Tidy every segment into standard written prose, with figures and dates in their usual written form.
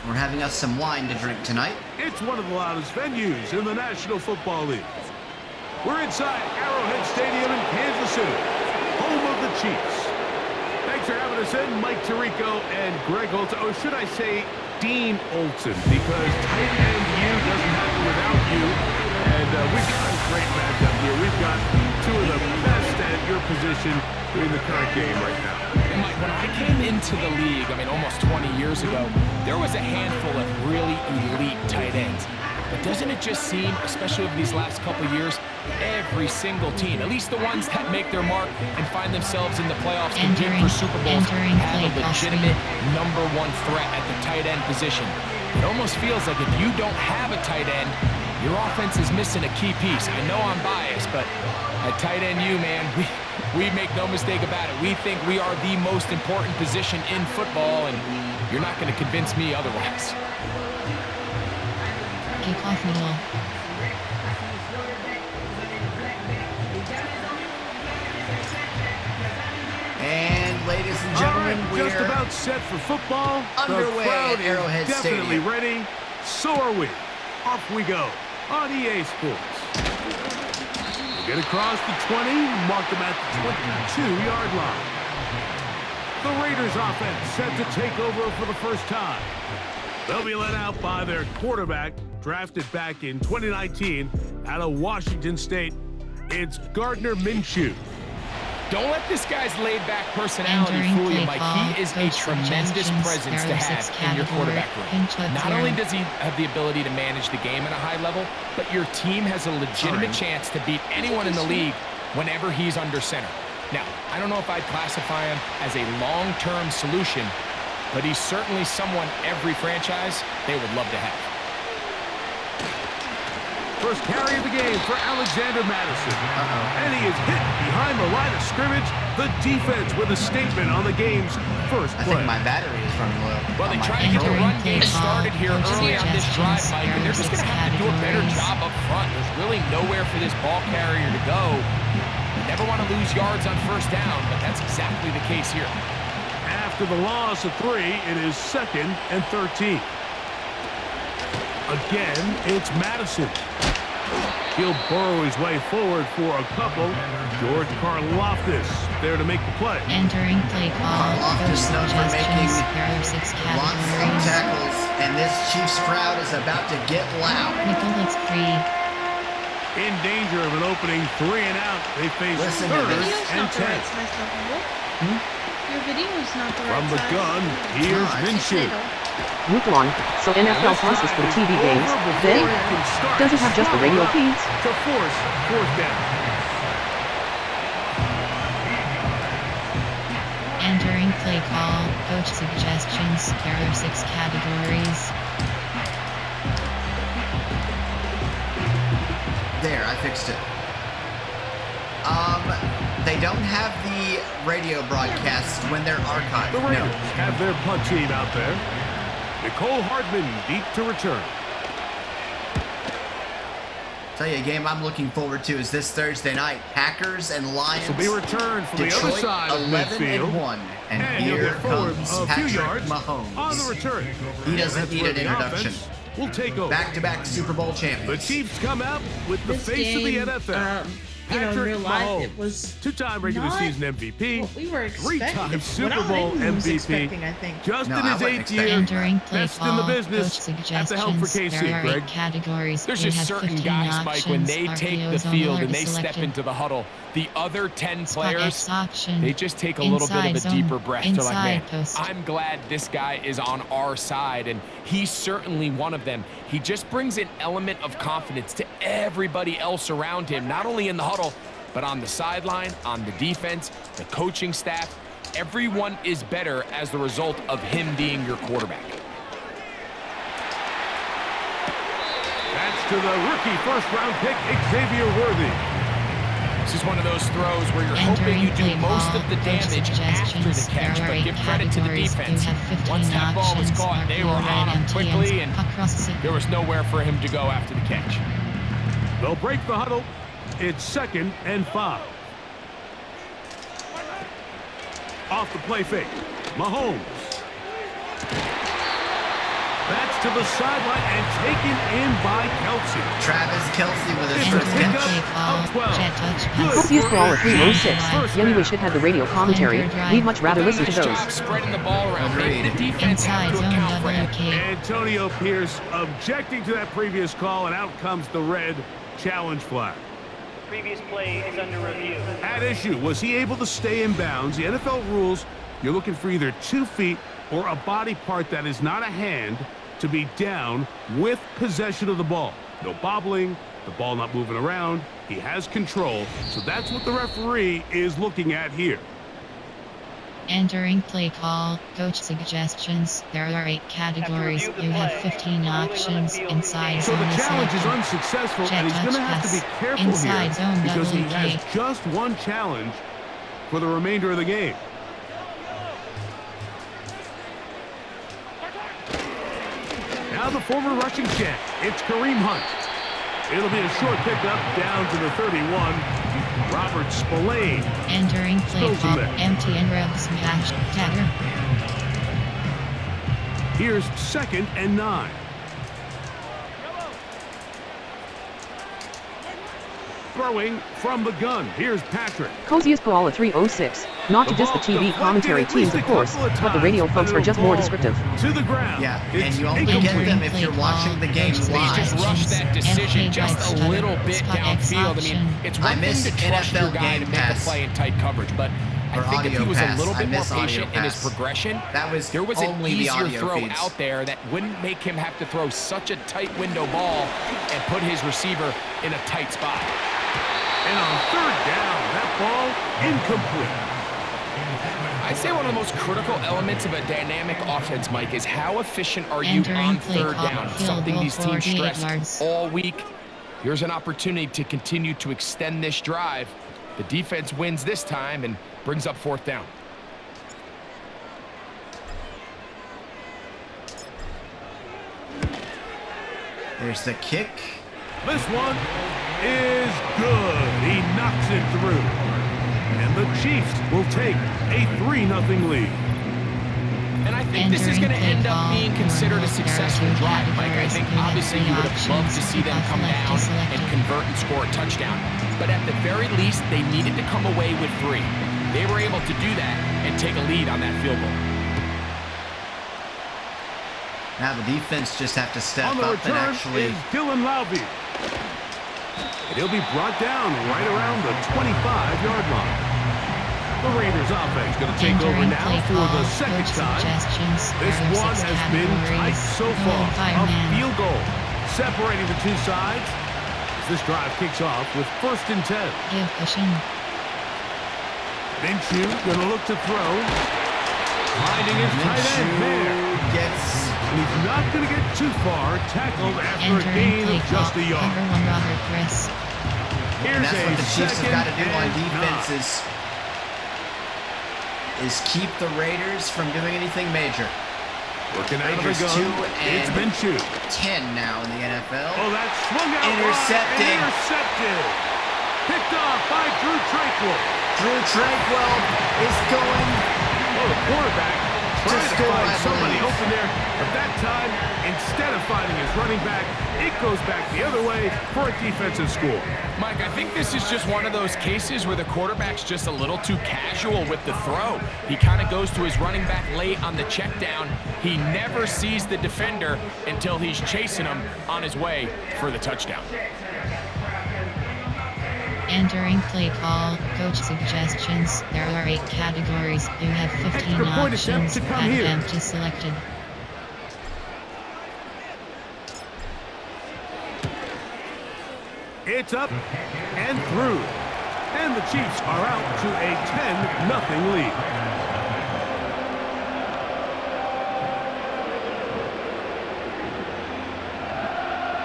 We're having us some wine to drink tonight. It's one of the loudest venues in the National Football League. We're inside Arrowhead Stadium in Kansas City, home of the Chiefs. Thanks for having us in, Mike Tirico and Greg Olsen. Or should I say Dean Olsen, because tight end you doesn't happen without you. And we've got a great matchup here. We've got two of the best at your position during the current game right now. And Mike, when I came into the league, almost 20 years ago, there was a handful of really elite tight ends. But doesn't it just seem, especially over these last couple of years, every single team, at least the ones that make their mark and find themselves in the playoffs competing for Super Bowls, have a legitimate #1 threat at the tight end position. It almost feels like if you don't have a tight end, your offense is missing a key piece. I know I'm biased, but at tight end you, man, we make no mistake about it. We think we are the most important position in football, and you're not going to convince me otherwise. Kickoff middle. And ladies and gentlemen, we're just about set for football. Underway the crowd at Arrowhead is definitely Stadium. ready. So are we. Off we go on EA Sports. We'll get across the 20, mark them at the 22-yard line. The Raiders offense set to take over for the first time. They'll be led out by their quarterback, drafted back in 2019 out of Washington State. It's Gardner Minshew. Don't let this guy's laid-back personality fool you, Mike. He is a tremendous presence to have in your quarterback room. Not only does he have the ability to manage the game at a high level, but your team has a legitimate chance to beat anyone in the league whenever he's under center. Now, I don't know if I'd classify him as a long-term solution, but he's certainly someone every franchise they would love to have. First carry of the game for Alexander Madison. And he is hit behind the line of scrimmage. The defense with a statement on the game's first play. I think my battery is running low. Well, they try to get the run game started here early on this drive, Mike, and they're just going to have to do a better job up front. There's really nowhere for this ball carrier to go. You never want to lose yards on first down, but that's exactly the case here. After the loss of 3, it is 2nd and 13. Again, it's Madison. He'll burrow his way forward for a couple. George Karlaftis there to make the play. Entering play call. Karlaftis known for making lots of tackles, and this Chiefs crowd is about to get loud. Nicholas 3. In danger of an opening 3 and out. They face Listen 3rd and 10. Your video is not the right From the size. gun, here's Minshew. Week 1, so NFL passes for the TV games, then does it have just the radio feeds? To force 4th down. Entering play call. Coach suggestions. There are 6 categories. There, I fixed it. They don't have the radio broadcasts when they're archived. The Raiders have their punt team out there. Nicole Hardman deep to return. Tell you a game I'm looking forward to is this Thursday night. Packers and Lions. This will be returned from Detroit, the other side of 11-1. And he'll here get forward comes a few Patrick yards Mahomes. on the return. He doesn't That's need where an the introduction. offense will take over. Back-to-back Super Bowl The champions. Chiefs come out with the This face of the game, NFL. in Patrick real life, Mahomes, it was 2-time regular not season MVP, what we were 3-time expecting. Super What Bowl I was MVP, expecting, I think. just No, in I his wasn't 8th expecting year, Entering play best in call. the Coach business at the helm for suggestions. KC, There are Greg. 8 categories. There's We just have certain 15 guys, Mike, when they options. take the RPOs field only and they step selected. into the huddle, the other 10 Spot players, X option. they just take a little bit of Inside a zone. deeper breath. They're like, man, Inside post. I'm glad this guy is on our side, and he's certainly one of them. He just brings an element of confidence to everybody else around him, not only in the huddle, but on the sideline, on the defense, the coaching staff. Everyone is better as the result of him being your quarterback. That's to the rookie first-round pick, Xavier Worthy. This is one of those throws where you're hoping you do most of the damage after the catch, but give credit to the defense. Once that ball was caught, they were on him quickly, and there was nowhere for him to go after the catch. They'll break the huddle. It's 2nd and 5. Off the play fake. Mahomes That's to the sideline and taken in by Kelsey. Travis Kelsey with his It's a first pickup catch. of 12. Jet touch Good pass. Cozius Brawler for Andy. 306. First Young down. wish it had the radio commentary. We'd much rather listen to Nice those. job spreading the ball around. Make the Agreed. defense have Inside to zone account for that. WK. Antonio Pierce objecting to that previous call, and out comes the red challenge flag. Previous play is under review. At issue, was he able to stay in bounds? The NFL rules, you're looking for either 2 feet or a body part that is not a hand to be down with possession of the ball. No bobbling, the ball not moving around. He has control, so that's what the referee is looking at here. Entering play call, coach suggestions. There are 8 categories. You have 15 options. Inside So zone the challenge is selected. unsuccessful, Jet and he's going to touch have to be pass. careful Inside here zone because he WK. has just one challenge for the remainder of the game. Now the former rushing champ, it's Kareem Hunt. It'll be a short pickup down to the 31. Robert Spillane. Entering play Spills him call, there. empty and rub smash. Tagger. Here's 2nd and 9. Throwing from the gun. Here's Patrick. Cozius Brawler 306. Not to diss the TV commentary teams, of course, but the radio folks are just more descriptive. To the ground. Yeah, It's and you only incomplete. get them if you're watching the game Coach live. Just rush that decision just a little bit Spot X downfield. I mean, option. it's I one thing miss to trust your NFL guy to Game make a Pass. play in tight coverage, but I Or think if he Audio was Pass. a little I bit more miss Audio patient in his Pass. progression, That was there was an only the easier audio throw feeds. out there that wouldn't make him have to throw such a tight window ball and put his receiver in a tight spot. And on 3rd down, that ball incomplete. I'd say one of the most critical elements of a dynamic offense, Mike, is how efficient are you Entering on play 3rd call, down? field Something goal these teams 48 stress yards. all week. Here's an opportunity to continue to extend this drive. The defense wins this time and brings up 4th down. There's the kick. This one is good. He knocks it through. And the Chiefs will take a 3-0 lead. And I think this is going to end up being considered a successful drive, Mike. I think obviously you would have loved to see them come down and convert and score a touchdown. But at the very least, they needed to come away with 3. They were able to do that and take a lead on that field goal. Now the defense just have to step On the up and return actually. is Dylan Laube. And he'll be brought down right around the 25-yard line. The Raiders offense going to take over now for the 2nd time. This one has been tight so far. A field goal separating the 2 sides as this drive kicks off with 1st and 10. Give pushing. Minshew going to look to throw. Finding his tight end there. Minshew gets. And he's not going to get too far. Tackled after a Entering gain play of call, just a yard. number 1 Robert Chris. Here's And that's a what the Chiefs have 2nd got to do on and defense 9. is keep the Raiders from doing anything major. Working out of the Raiders gun. 2 It's and Minshew. 10 now in the NFL. Oh, that swung out. Intercepted. Intercepted. Picked off by Drew Tranquil. Drew Tranquil is going. Oh, the quarterback trying to score, find I somebody believe. open there. But that time, instead of finding his running back, it goes back the other way for a defensive score. Mike, I think this is just one of those cases where the quarterback's just a little too casual with the throw. He kind of goes to his running back late on the check down. He never sees the defender until he's chasing him on his way for the touchdown. Entering play call, coach suggestions. There are 8 categories. You have 15 Extra point attempt options. to come Add here. empty selected. It's up and through. And the Chiefs are out to a 10-0 lead.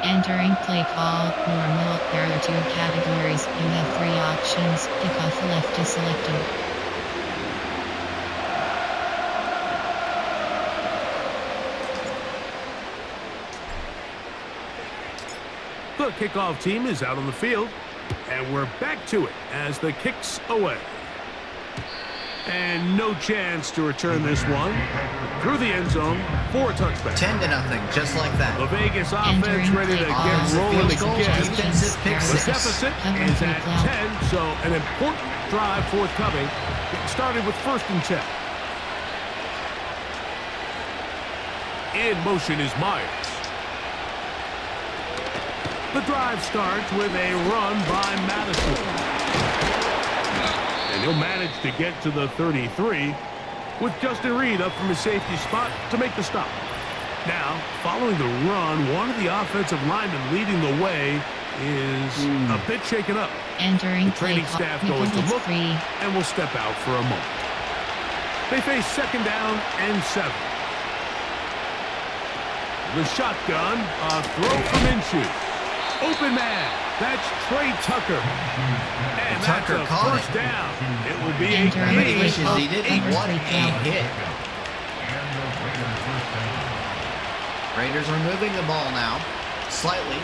Entering play call, normal. There are 2 categories. You have 3 options. Kickoff left is selected. The kickoff team is out on the field, and we're back to it as the kick's away. And no chance to return this one through the end zone for a touchback. 10-0, just like that. The Vegas offense ready to get Offensive rolling field goal, again. defensive pick The six. deficit is at 10, so an important drive forthcoming. Getting started with 1st and 10. In motion is Myers. The drive starts with a run by Madison. And he'll manage to get to the 33 with Justin Reed up from his safety spot to make the stop. Now, following the run, one of the offensive linemen leading the way is a bit shaken up. Entering The training staff going to look and will step out for a moment. They face 2nd down and 7. The shotgun, a throw from Minshew. Open man, that's Trey Tucker. And Tucker that's a caught first it. down. It will be a Entering How many gain wishes of he did? 8. What a hit. Raiders are moving the ball now, slightly.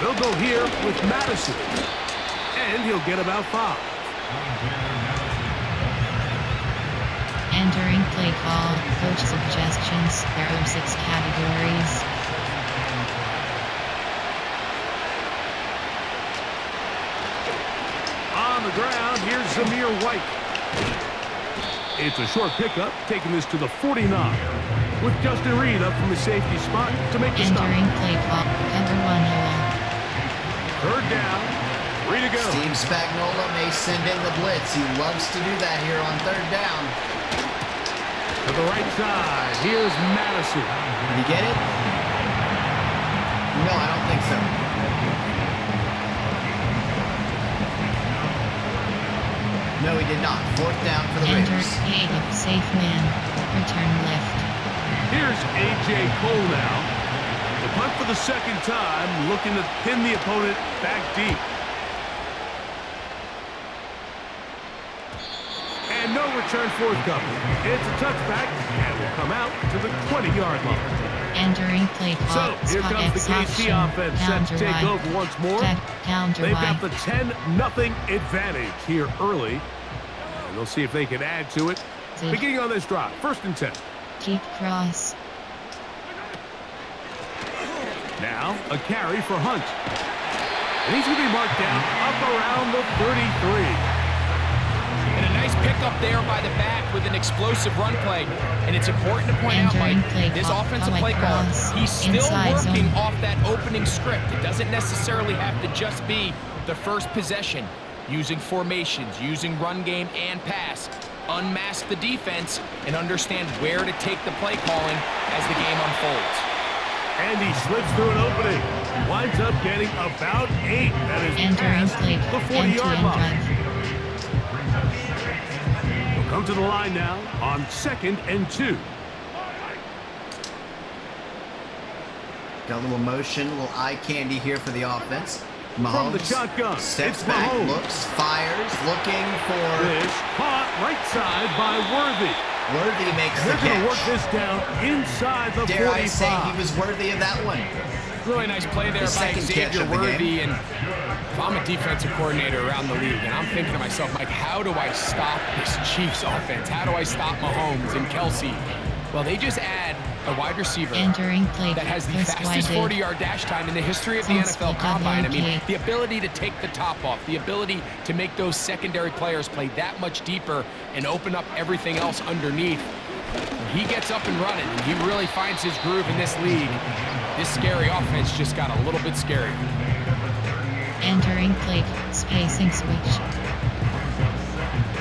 They'll go here with Madison. And he'll get about 5. Entering play call. Coach suggestions. There are 6 categories. On the ground, here's Zamir White. It's a short pickup, taking this to the 49. With Justin Reed up from the safety spot to make the stop. Entering play call. Cover 1 hole. 3rd down, 3 to go. Steve Spagnuolo may send in the blitz. He loves to do that here on 3rd down. To the right side, here's Madison. Did he get it? No, I don't think so. No, he did not. 4th down for the Enter Raiders. A. Safe man. Return left. Here's A.J. Cole now. The punt for the 2nd time, looking to pin the opponent back deep. And no return forthcoming. It's a touchback, and will come out to the 20-yard line. Entering play call. So, here Spot comes the X KC option. offense set to take Counter over once more. Counter They've Y. got the 10-0 advantage here early. And they'll see if they can add to it. Zip. Beginning on this drive, 1st and 10. Keep cross. Now, a carry for Hunt. And he's going to be marked down up around the 33. And a nice pickup there by the back with an explosive run play. And it's important to point out, Entering Mike, play this call. offensive Like play caller, cross. he's still Inside working zone. off that opening script. It doesn't necessarily have to just be the first possession. Using formations, using run game and pass. Unmask the defense and understand where to take the play calling as the game unfolds. And he slips through an opening. Winds up getting about 8. That is Entering past play the call. 40-yard End-to-end line. drive. He'll come to the line now on 2nd and 2. Got a little motion, a little eye candy here for the offense. Mahomes From the shotgun, steps it's back, Mahomes. looks, fires, looking for This caught right side by Worthy. Worthy makes the They're going to work catch. this down inside the Dare 45. I say he was worthy of that one? Really nice play there The by second catch Xavier of the Worthy. game. And if I'm a defensive coordinator around the league, and I'm thinking to myself, Mike, how do I stop this Chiefs offense? How do I stop Mahomes and Kelsey? Well, they just add a wide receiver Entering play that has the first fastest wide 40-yard dash time in the history of the Since NFL Combine. I mean, PWK. the ability to take the top off, the ability to make those secondary players play that much deeper and open up everything else underneath. When he gets up and running, and he really finds his groove in this league, this scary offense just got a little bit scary. Entering play spacing switch.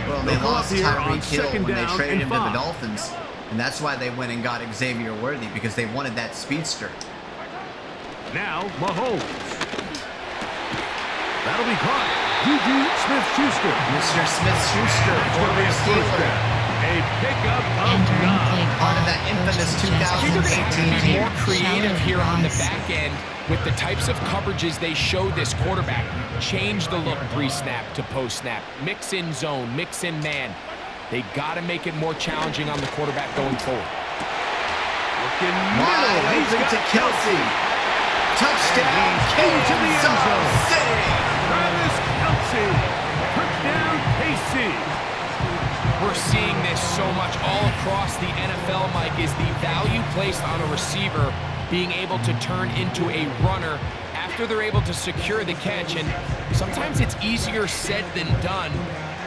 Well, they They'll come lost up here on Tyreek Hill 2nd when they down traded and him to the 5. Dolphins, and that's why they went and got Xavier Worthy, because they wanted that speedster. Now, Mahomes. That'll be caught. Juju Smith-Schuster. Mr. Smith-Schuster, That's going to be former a first Steeler. down. A pickup of Entering 9. play Part of call. that infamous Coach 2018 suggests Be team. more creative shallow here on the cross. back end with the types of coverages they show this quarterback. Change the look pre-snap to post-snap. Mix in zone, mix in man. They got to make it more challenging on the quarterback going forward. Looking Wide middle. He's open got to Kelsey. Touchdown, into the end Kansas zone. City. Travis Kelce. Touchdown, KC. seeing this so much all across the NFL, Mike, is the value placed on a receiver being able to turn into a runner after they're able to secure the catch. And sometimes it's easier said than done.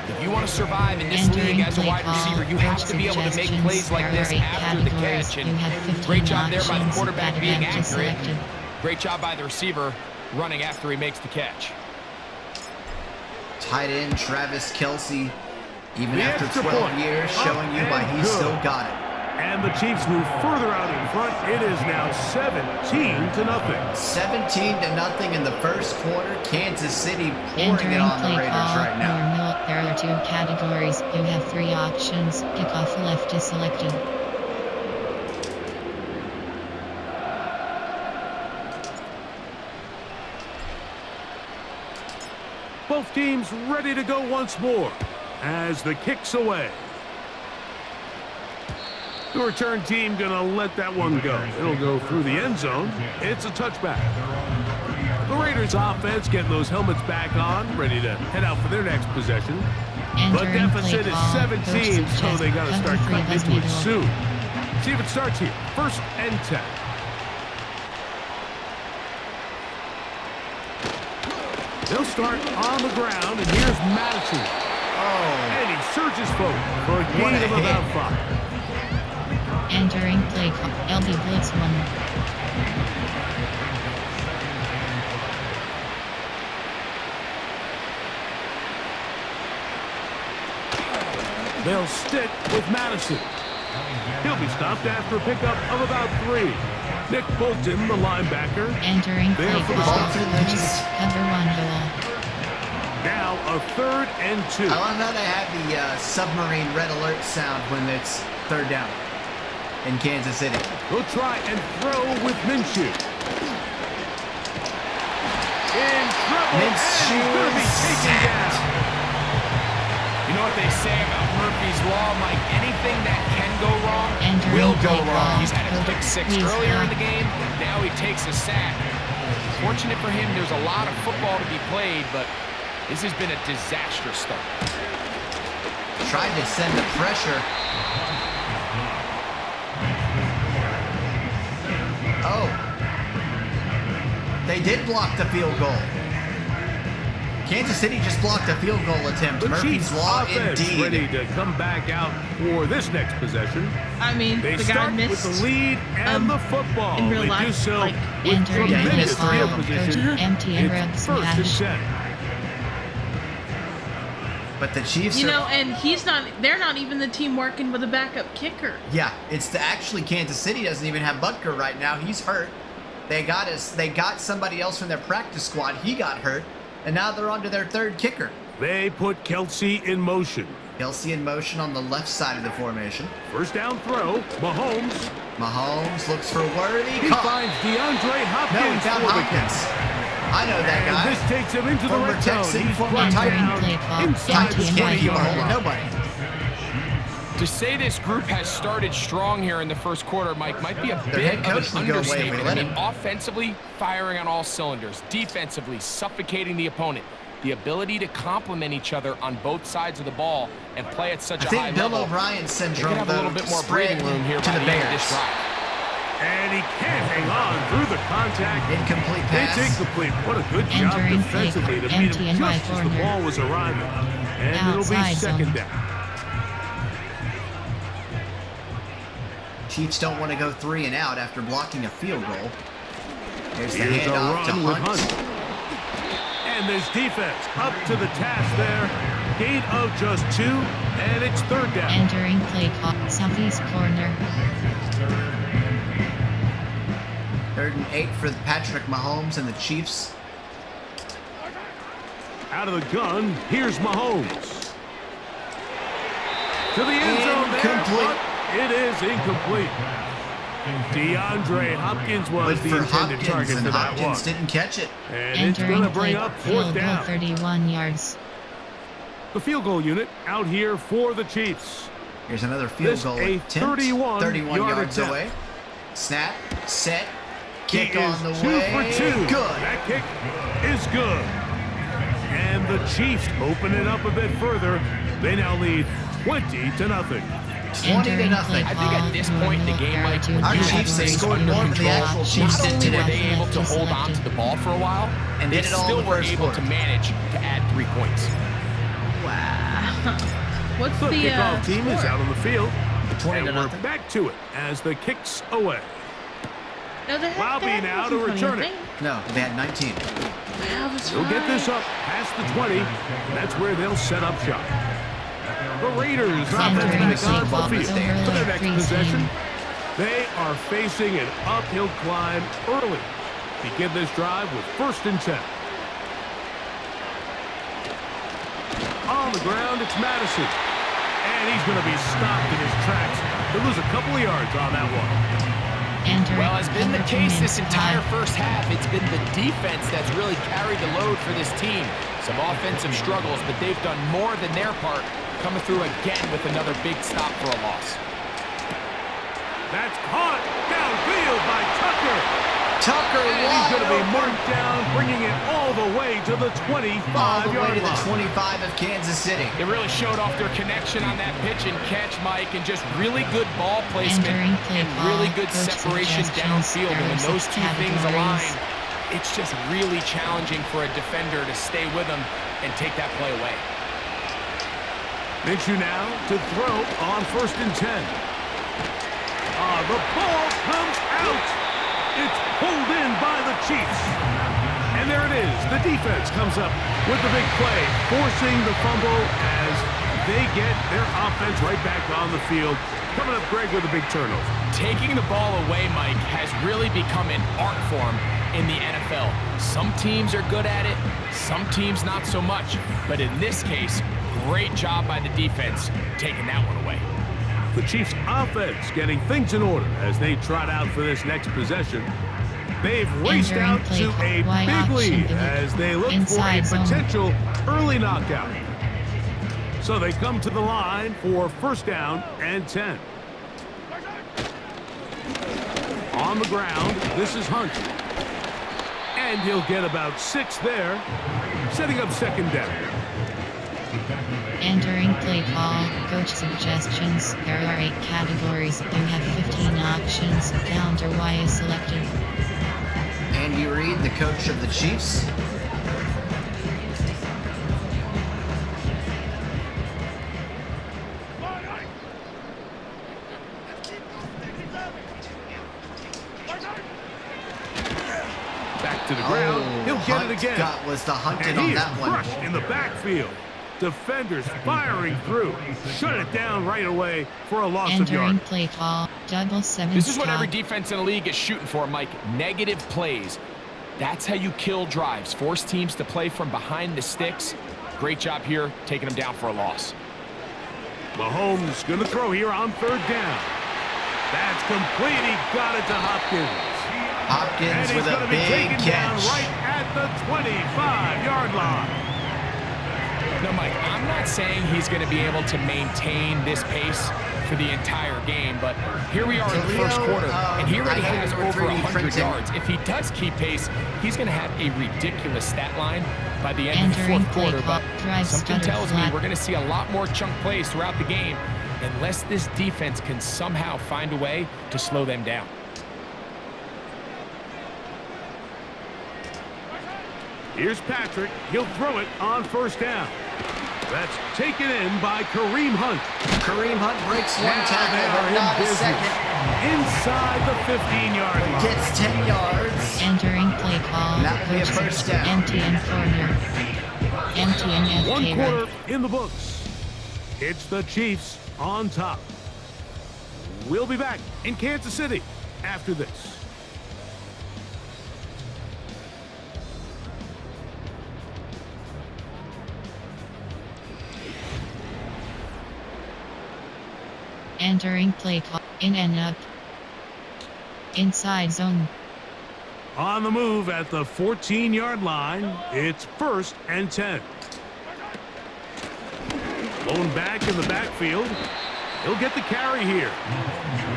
If you want to survive in this league as a wide receiver, you have to be able to make plays like this after the catch. And great job there by the quarterback being accurate. Great job by the receiver running after he makes the catch. Tight end Travis Kelce, even The after extra 12 point. years, showing you why he's Good. still got it. And the Chiefs move further out in front. It is now 17-0. 17-0 in the first quarter. Kansas City pouring it Entering on the play Raiders call, right now. normal. There are 2 categories. You have 3 options. Kickoff left is selected. Both teams ready to go once more as the kick's away. The return team gonna let that one go. It'll go through the end zone. It's a touchback. The Raiders offense getting those helmets back on, ready to head out for their next possession. The Entering deficit play is call, 17, Coach so they gotta start Cover 3 cutting bus into it middle. soon. See if it starts here. 1st and 10. They'll start on the ground, and here's Madison. Oh, And he surges forward for a What gain a of hit. about 5. Entering play call, LB Blitz 1. They'll stick with Madison. He'll be stopped after a pickup of about 3. Nick Bolton, the linebacker. Entering There play for the call, stop. Bolton, cover 1 goal. Now a 3rd and 2. I love how they have the submarine red alert sound when it's 3rd down in Kansas City. We'll try and throw with Minshew. In trouble, and he's going to be taken down. You know what they say about Murphy's Law, Mike? Anything that can go wrong Entering will go play wrong. call, He's had a pick 6 Please earlier in stop. the game. Now he takes a sack. Fortunate for him, there's a lot of football to be played, but this has been a disastrous start. Tried to send the pressure. Oh. They did block the field goal. Kansas City just blocked a field goal attempt. The Murphy's Chiefs Law offense indeed. ready to come back out for this next possession. I mean, They the guy start with missed. the lead and the football. in real They do life, so like, with entering play tremendous call, field Coach position. empty and rub It's 1st and smash. 10. But the Chiefs You are, know, and they're not even the team working with a backup kicker. yeah, actually Kansas City doesn't even have Butker right now. He's hurt. They got somebody else from their practice squad. He got hurt. And now they're on to their 3rd kicker. They put Kelce in motion. Kelce in motion on the left side of the formation. 1st down throw. Mahomes. Mahomes looks for Worthy. He Caught. finds DeAndre Hopkins. No, he found for the Hopkins. I know that And guy. this takes him into the Former red zone. Texan, He's former brought Titan. down Play call, inside empty the Titans and can't right keep a yard hold of line. nobody. To say this group has started strong here in the first quarter, Mike, might be a Their bit head of coach an would go away if we understatement. let I mean, him. offensively, firing on all cylinders. Defensively, suffocating the opponent. The ability to complement each other on both sides of the ball and play at such I a think high Bill level. O'Brien They could syndrome, have a little though, bit more spread breathing room here to by the the end of this Bears. drive. And he can't hang on through the contact. Incomplete pass. It's incomplete. What a good job Entering defensively to play, beat empty him and right just as the corner. ball was arriving. And it'll be Outside 2nd zone. down. Chiefs don't want to go 3 and out after blocking a field goal. There's the Here's a handoff to run with Hunt. Hunt. And this defense up to the task there. Gain of just 2, and it's 3rd down. Entering play call, southeast corner. 3rd and 8 for Patrick Mahomes and the Chiefs. Out of the gun, here's Mahomes. To the end zone there, Incomplete. but it is incomplete. DeAndre Hopkins was But the for intended Hopkins, target and for that Hopkins one. didn't catch it. And it's going Entering to bring play, up 4th field goal down. 31 yards. The field goal unit out here for the Chiefs. Here's another field This goal a attempt. 31 yard yards attempt. away. Snap, set, He kick is on the 2 way. for 2. Good. That kick is good. And the Chiefs open it up a bit further. They now lead 20 to nothing. 20 to nothing. I think at this point in the game, Mike, Our Chiefs, they scored more than the actual Chiefs not did only were today. they able to hold on to the ball for a while, And they did it all still in the were first able quarter. to manage to add 3 points. Wow. What's The the kickoff team is score? out on the field. 20 to And we're nothing. back to it as the kicks away. No, they had Lobby that now wasn't to funny, I return it. think. No, they had 19. Wow, that's They'll get this right. up past the 20, and that's where they'll set up shop. The Raiders offense Entering back play on call, the field. Silver For their Lake next freezing. possession, they are facing an uphill climb early. Begin this drive with 1st and 10. On the ground, it's Madison. And he's going to be stopped in his tracks. He'll lose a couple of yards on that one. Entering Well, has been the Everton case this entire inside. first half. It's been the defense that's really carried the load for this team. Some offensive struggles, but they've done more than their part, coming through again with another big stop for a loss. That's caught downfield by Tucker. Tucker And he's going to be wide marked down, bringing it all the way to the all the way 25-yard to the line. 25 of Kansas City. They really showed off their connection on that pitch and catch, Mike, and just really good ball placement Entering play and call, really good coach separation suggestions, downfield. And when those errors, two things categories. align, it's just really challenging for a defender to stay with them and take that play away. Minshew now to throw on 1st and 10. The ball comes out. It's pulled in by the Chiefs. And there it is. The defense comes up with the big play, forcing the fumble as they get their offense right back on the field. Coming up, Greg, with a big turnover. Taking the ball away, Mike, has really become an art form in the NFL. Some teams are good at it, some teams not so much. But in this case, great job by the defense taking that one away. The Chiefs offense getting things in order as they trot out for this next possession. They've raced Entering out play to call, a Y big option lead pivot. as they look for a Inside zone. potential early knockout. So they come to the line for 1st down and 10. On the ground, this is Hunt. And he'll get about 6 there, setting up 2nd down. Entering play call, coach suggestions. There are 8 categories. You have 15 options. Counter Y is selected. Andy Reid, the coach of the Chiefs. Back to the ground. He'll get Hunt it again. was the hunted And on he is that one. crushed in the backfield. Defenders firing through. Shut it down right away for a loss of Entering yard. play call, double 7 This is what stop. every defense in the league is shooting for, Mike. Negative plays. That's how you kill drives. Force teams to play from behind the sticks. Great job here, taking them down for a loss. Mahomes going to throw here on 3rd down. That's complete. He got it to Hopkins. And Hopkins he's with going a to be big taken down catch. right at the 25-yard line. No, Mike, I'm not saying he's going to be able to maintain this pace for the entire game, but here we are in the Leo, first quarter, and he already I know has you're over 3D 100 printing. yards. If he does keep pace, he's going to have a ridiculous stat line by the end of the Entering 4th play quarter, call, but drive something stutter tells me flat. we're going to see a lot more chunk plays throughout the game unless this defense can somehow find a way to slow them down. Here's Patrick. He'll throw it on 1st down. That's taken in by Kareem Hunt. Kareem Hunt breaks one Now they tackle, are but in not a business. second. Inside the 15-yard line. Gets 10 yards. Entering play call, That will be a coach first down. MTN corner. MTN One FK quarter right. in the books. It's the Chiefs on top. We'll be back in Kansas City after this. Entering play call, in and up. Inside zone. On the move at the 14-yard line, it's 1st and 10. Blown back in the backfield. He'll get the carry here.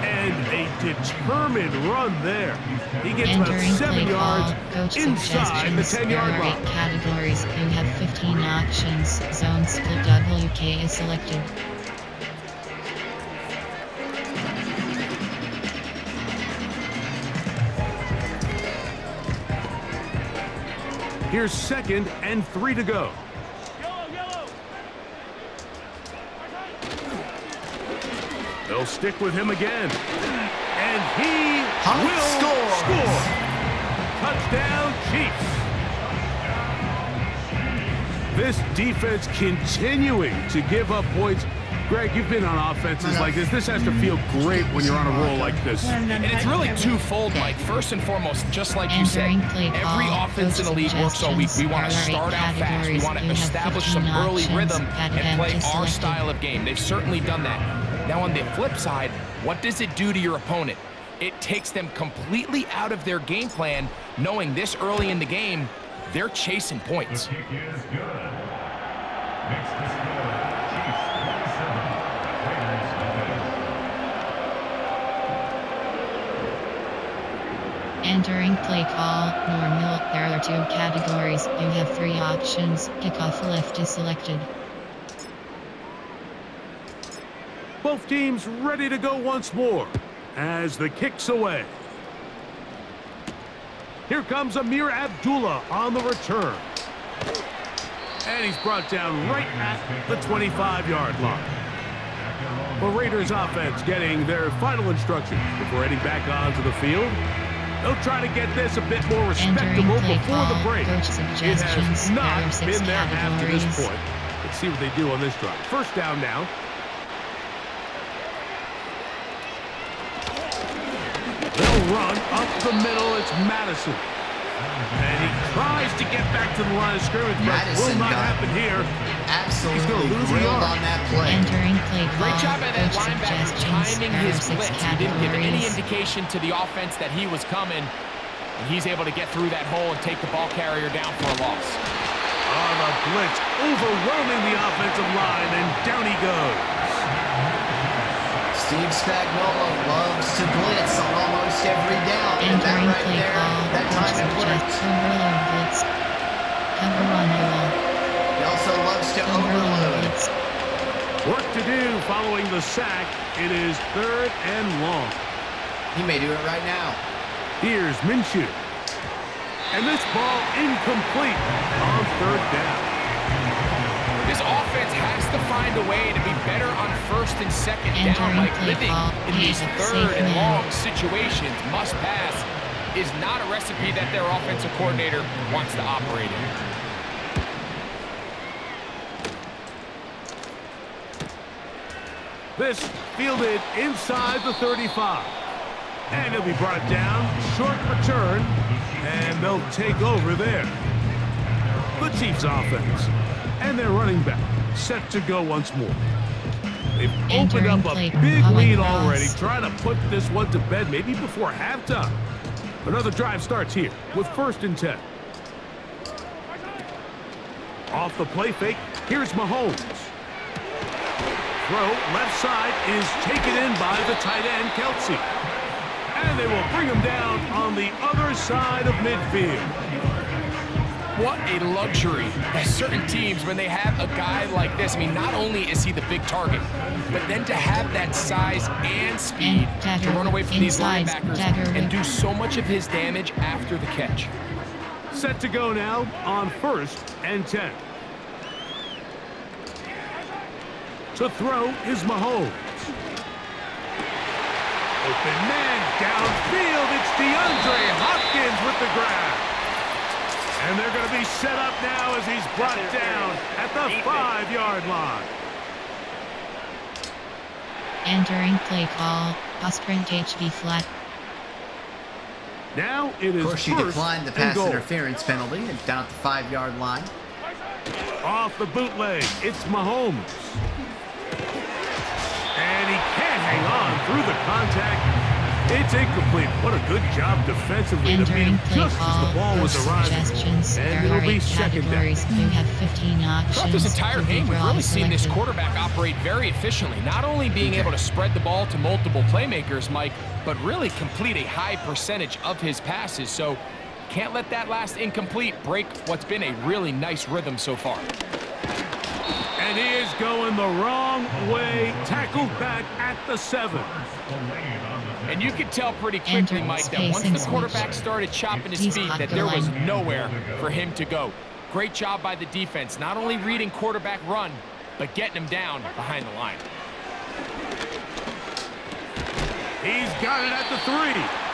And a determined run there. He gets about Entering 7 play yards call, coach inside the suggestions. There 10-yard are 8 line. categories. You have 15 options. Zone split WK is selected. Here's 2nd and 3 to go. They'll stick with him again. And he will score. Touchdown, Chiefs. This defense continuing to give up points. Greg, you've been on offenses like this. This has to feel great when you're on a roll like this. And it's really twofold, Mike. First and foremost, just like you said, every offense in the league works all week. We want to start out fast. We want to establish some early rhythm and play our style of game. They've certainly done that. Now, on the flip side, what does it do to your opponent? It takes them completely out of their game plan, knowing this early in the game, they're chasing points. Entering play call, normal. There are 2 categories. You have 3 options. Kickoff left is selected. Both teams ready to go once more as the kick's away. Here comes Amir Abdullah on the return. And he's brought down right at the 25-yard line. The Raiders offense getting their final instructions before heading back onto the field. They'll try to get this a bit more respectable before the break. It has not been their half to this point. Let's see what they do on this drive. First down now. They'll run up the middle. It's Madison. And he tries to get back to the line of scrimmage, but will not happen here. Absolutely grilled on that play. Entering play call. Great job by that Coach linebacker suggestions. timing There are his 6 blitz. He didn't give any categories. indication to the offense that he was coming. And he's able to get through that hole and take the ball carrier down for a loss. On the blitz, overwhelming the offensive line, and down he goes. Steve Spagnuolo loves to blitz on almost every down. And that Entering right play there, call. that time Coach it worked. suggests overload blitz. Cover run duel. He also loves to Overload overload. blitz. Work to do following the sack. It is 3rd and long. He may do it right now. Here's Minshew. And this ball incomplete on 3rd down. This offense has to find a way to be better on 1st and 2nd down. Entering Like play living call. in these Safe 3rd and man. long situations, must pass, is not a recipe that their offensive coordinator wants to operate in. This fielded inside the 35. And he'll be brought down. Short return. And they'll take over there. The Chiefs offense. And their running back set to go once more. They've opened up a big lead already, trying to put this one to bed maybe before halftime. Another drive starts here with 1st and 10. Off the play fake, here's Mahomes. Throw left side is taken in by the tight end, Kelsey. And they will bring him down on the other side of midfield. What a luxury that certain teams, when they have a guy like this, I mean, not only is he the big target, but then to have that size and speed to run away from these linebackers and do so much of his damage after the catch. Set to go now on 1st and 10. To throw is Mahomes. Open man downfield. It's DeAndre Hopkins with the grab. And they're going to be set up now as he's brought down at the 5-yard line. Entering play call. Sprint HB flat. Now it is Of course, you first declined the and pass goal. interference penalty and down at the 5-yard line. Off the bootleg, it's Mahomes. And he can't hang on through the contact. It's incomplete. What a good job defensively to beat him Entering play just as call. the ball was Coach arriving. suggestions. And There it'll are be 8 second down. categories. You have 15 options. Throughout this entire To be game, we've draw really seen this selected. quarterback operate very efficiently, not only being able to spread the ball to multiple playmakers, Mike, but really complete a high percentage of his passes. So can't let that last incomplete break what's been a really nice rhythm so far. And And he is going the wrong way. Tackled back at the 7. And you could tell pretty quickly, Mike, that once the quarterback started chopping his feet, that there was nowhere for him to go. Great job by the defense, not only reading quarterback run, but getting him down behind the line. He's got it at the 3.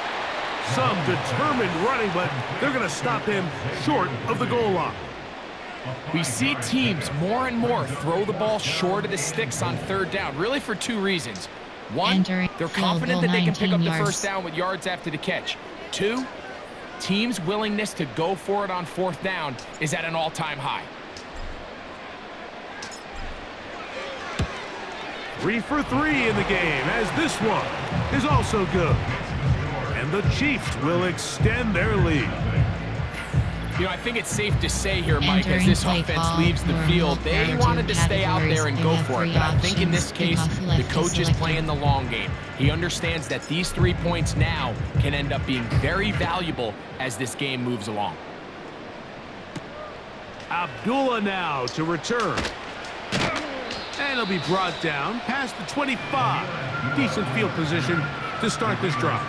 Some determined running, but they're going to stop him short of the goal line. We see teams more and more throw the ball short of the sticks on 3rd down, really for 2 reasons. 1, they're confident that they can pick up the first down with yards after the catch. 2, teams' willingness to go for it on 4th down is at an all-time high. 3 for 3 in the game, as this one is also good. And the Chiefs will extend their lead. You know, I think it's safe to say here, Mike, as this offense leaves the field, they wanted to stay out there and go for it. But I think in this case, the coach is playing the long game. He understands that these 3 points now can end up being very valuable as this game moves along. Abdullah now to return. And he'll be brought down past the 25. Decent field position to start this drive.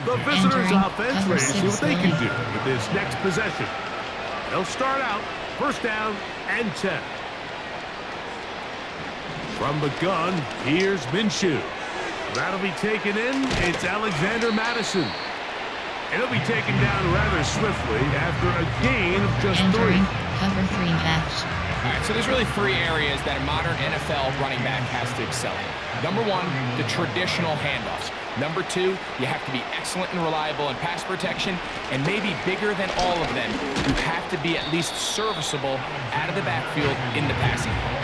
The visitors' offense ready to see what they can do with this next possession. They'll start out 1st down and 10. From the gun, here's Minshew. That'll be taken in. It's Alexander Madison. It'll be taken down rather swiftly after a gain of just 3. Cover 3 match. All right, so there's really 3 areas that a modern NFL running back has to excel in. Number 1, the traditional handoffs. Number 2, you have to be excellent and reliable in pass protection, and maybe bigger than all of them, you have to be at least serviceable out of the backfield in the passing game.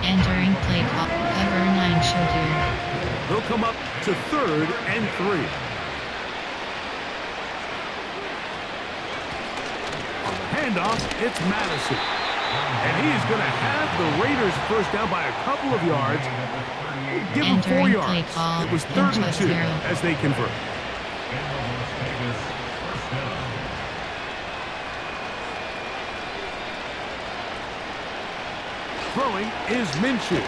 Entering play call. Cover 9 should do. They'll come up to 3rd and 3. On the handoff, it's Madison. And he's going to have the Raiders first down by a couple of yards. Give him 4 yards. It was 3rd and 2 as they convert. Throwing is Minshew.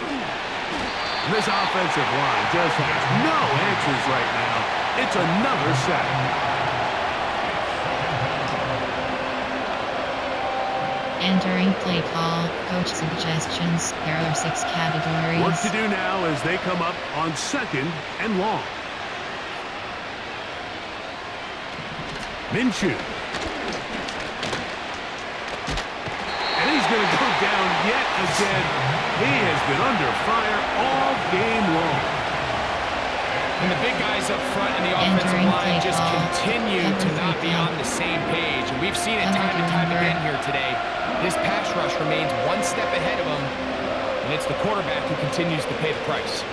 This offensive line just has no answers right now. It's another sack. Entering play call. Coach suggestions. There are 6 categories. What to do now as they come up on 2nd and long. Minshew. And he's going to go down yet again. He has been under fire all game long. And the big guys up front in the offensive line just continue to not be on the same page. And we've seen it time and time again here today. His pass rush remains 1 step ahead of him, and it's the quarterback who continues to pay the price.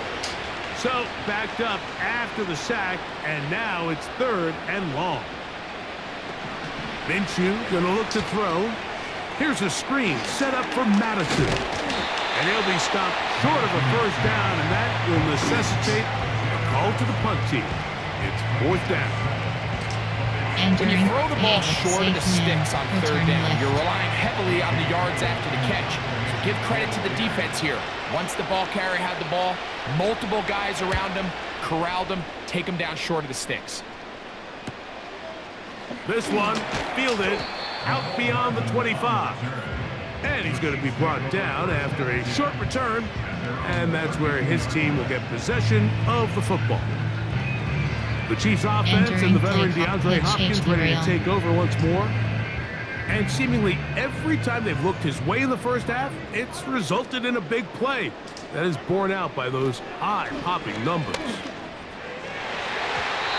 So, backed up after the sack, and now it's 3rd and long. Minshew going to look to throw. Here's a screen set up for Madison. And he'll be stopped short of a first down, and that will necessitate a call to the punt team. It's 4th down. When you throw the ball short of the sticks on 3rd down, you're relying heavily on the yards after the catch. So give credit to the defense here. Once the ball carrier had the ball, multiple guys around him, corralled him, take him down short of the sticks. This one fielded out beyond the 25. And he's going to be brought down after a short return. And that's where his team will get possession of the football. The Chiefs offense and the veteran DeAndre Hopkins ready to take over once more. And seemingly every time they've looked his way in the first half, it's resulted in a big play that is borne out by those eye-popping numbers.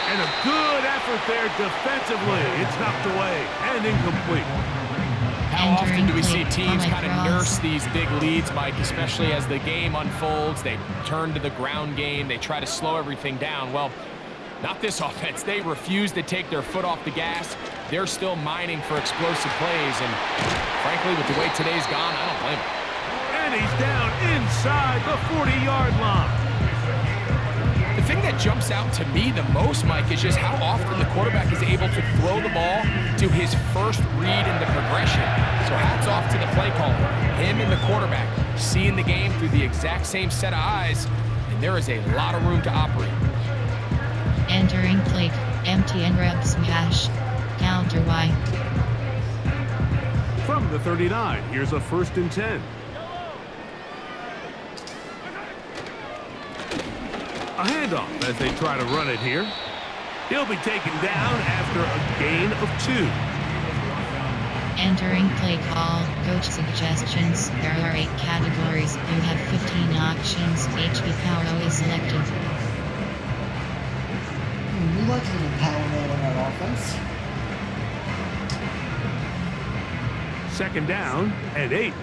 And a good effort there defensively. It's knocked away and incomplete. How often do we see teams kind of nurse these big leads, Mike, especially as the game unfolds? They turn to the ground game. They try to slow everything down. Well, not this offense. They refuse to take their foot off the gas. They're still mining for explosive plays, and frankly, with the way today's gone, I don't blame them. And he's down inside the 40-yard line. The thing that jumps out to me the most, Mike, is just how often the quarterback is able to throw the ball to his first read in the progression. So hats off to the play caller, him and the quarterback, seeing the game through the exact same set of eyes, and there is a lot of room to operate. Entering play, MTN rep smash, counter Y. From the 39, here's a 1st and 10. A handoff as they try to run it here. He'll be taken down after a gain of 2. Entering play call, coach suggestions. There are 8 categories. You have 15 options. HB power is selected. We like a little power mode on our offense. 2nd down and 8.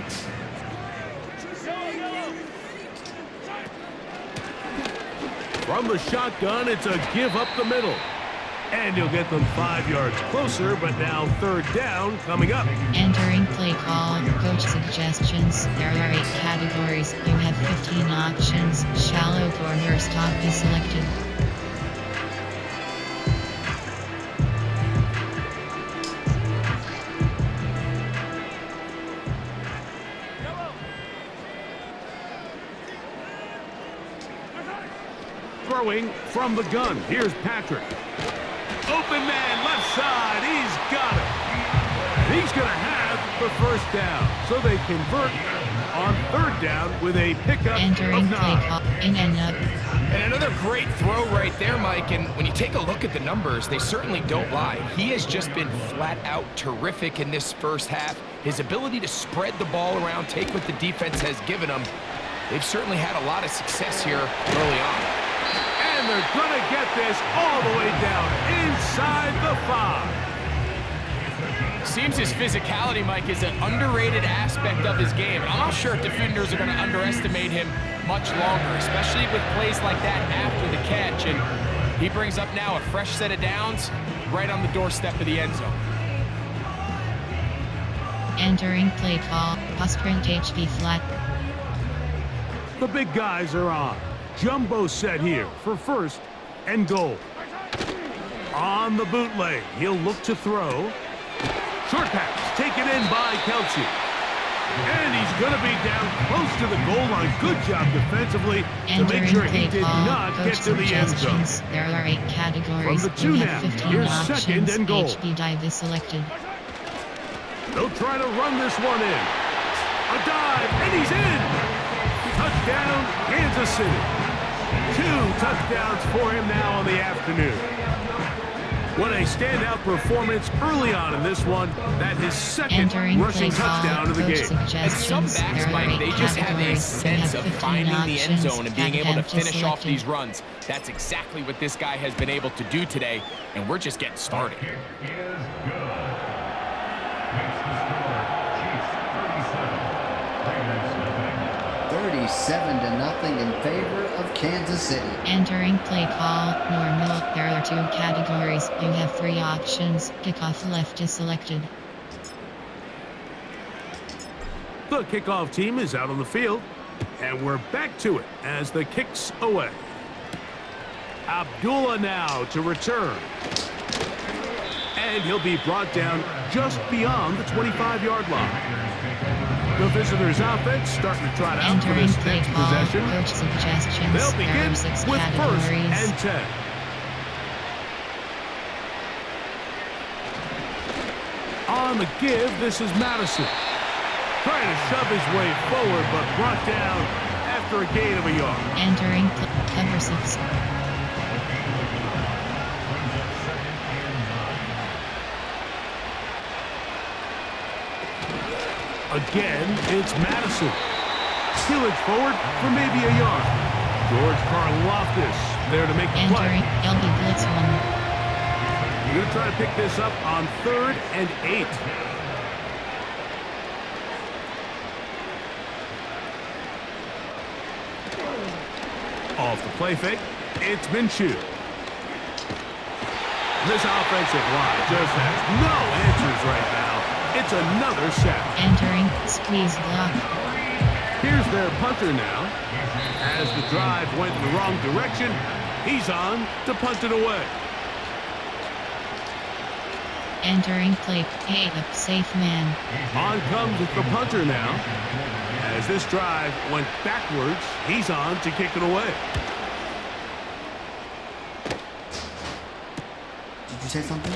From the shotgun, it's a give up the middle. And you'll get them 5 yards closer, but now 3rd down coming up. Entering play call, coach suggestions. There are 8 categories. You have 15 options. Shallow corner stop is selected. Throwing from the gun. Here's Patrick. Open man, left side. He's got it. He's going to have the 1st down. So they convert on 3rd down with a pickup Entering of play 9. call, in and up. And another great throw right there, Mike. And when you take a look at the numbers, they certainly don't lie. He has just been flat out terrific in this first half. His ability to spread the ball around, take what the defense has given him. They've certainly had a lot of success here early on. And they're going to get this all the way down inside the 5. Seems his physicality, Mike, is an underrated aspect of his game. I'm not sure if defenders are going to underestimate him much longer, especially with plays like that after the catch. And he brings up now a fresh set of downs right on the doorstep of the end zone. Entering play call, pass sprint HB flat. The big guys are on. Jumbo set here for 1st and goal. On the bootleg, he'll look to throw. Short pass taken in by Kelce. And he's going to be down close to the goal line. Good job defensively to make sure he did not get to the end zone. There are 8 categories. From the 2 you now, have 15 here's options. 2nd and goal. HB dive is selected. They'll try to run this one in. A dive, and he's in. Touchdown, Kansas City. 2 touchdowns for him now on the afternoon. What a standout performance early on in this one. That his 2nd Entering rushing play call, touchdown of the coach game. And some suggestions. backs, There are Mike, 8 they just have a categories. sense You of have 15 finding the end options. zone and being able to Attempt is finish off selected. these runs. That's exactly what this guy has been able to do today, and we're just getting started. 37-0 in favor of Kansas City. Entering play call, normal. There are 2 categories. You have 3 options. Kickoff left is selected. The kickoff team is out on the field, and we're back to it as the kick's away. Abdullah now to return. And he'll be brought down just beyond the 25-yard line. The visitors' offense starting to trot out for Entering this play next call, possession. coach suggestions. They'll There begin are 6 with 1st categories. and 10. On the give, this is Madison. Trying to shove his way forward, but brought down after a gain of a yard. Entering cover 6. Again, it's Madison. Stealing forward for maybe a yard. George Karlaftis there to make the Entering play. LB blitz 1. We're going to try to pick this up on 3rd and 8. Off the play fake, it's Minshew. This offensive line just has no answers right now. It's another sack. Entering squeeze block. Here's their punter now. As the drive went in the wrong direction, He's on to punt it away. Entering play, up safe man. On comes the punter now. As this drive went backwards, he's on to kick it away. Did you say something?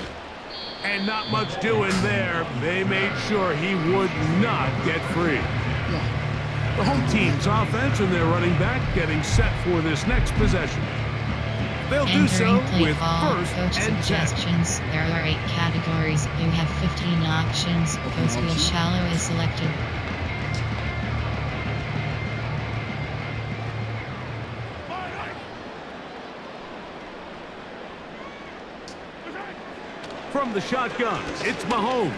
And not much doing there. They made sure he would not get free. Yeah. The home team's offense and their running back getting set for this next possession. They'll do so Entering play with call, first coach and 10. suggestions. There are 8 categories. You have 15 options. Post wheel shallow is selected. From the shotgun, it's Mahomes.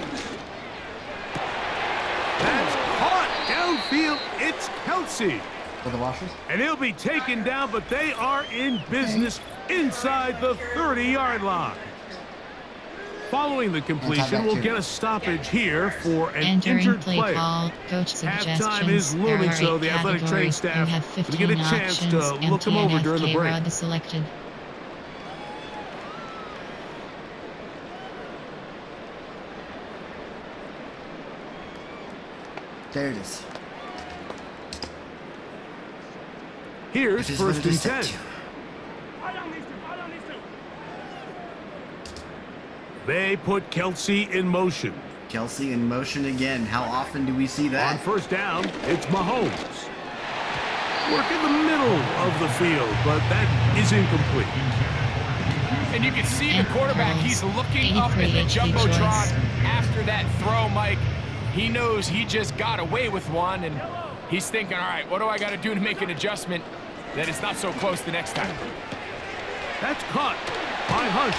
That's caught downfield. It's Kelsey. For the washers? And he'll be taken down, but they are in business inside the 30-yard line. Following the completion, we'll get a stoppage here for an Entering injured play player. call, coach suggestions. Halftime is looming, there are 8 so the athletic training categories. staff You have will 15 get a chance options. to look him over during the break. Rod is selected. There it is. Here's I just first wanted to and set 10. you. They put Kelsey in motion. Kelsey in motion again. How often do we see On that? first down, it's Mahomes. Work in the middle of the field, but that is incomplete. And you can see the quarterback, he's looking up at the Jumbotron after that throw, Mike. He knows he just got away with one, and he's thinking, all right, what do I got to do to make an adjustment that it's not so close the next time? That's caught by Hunt.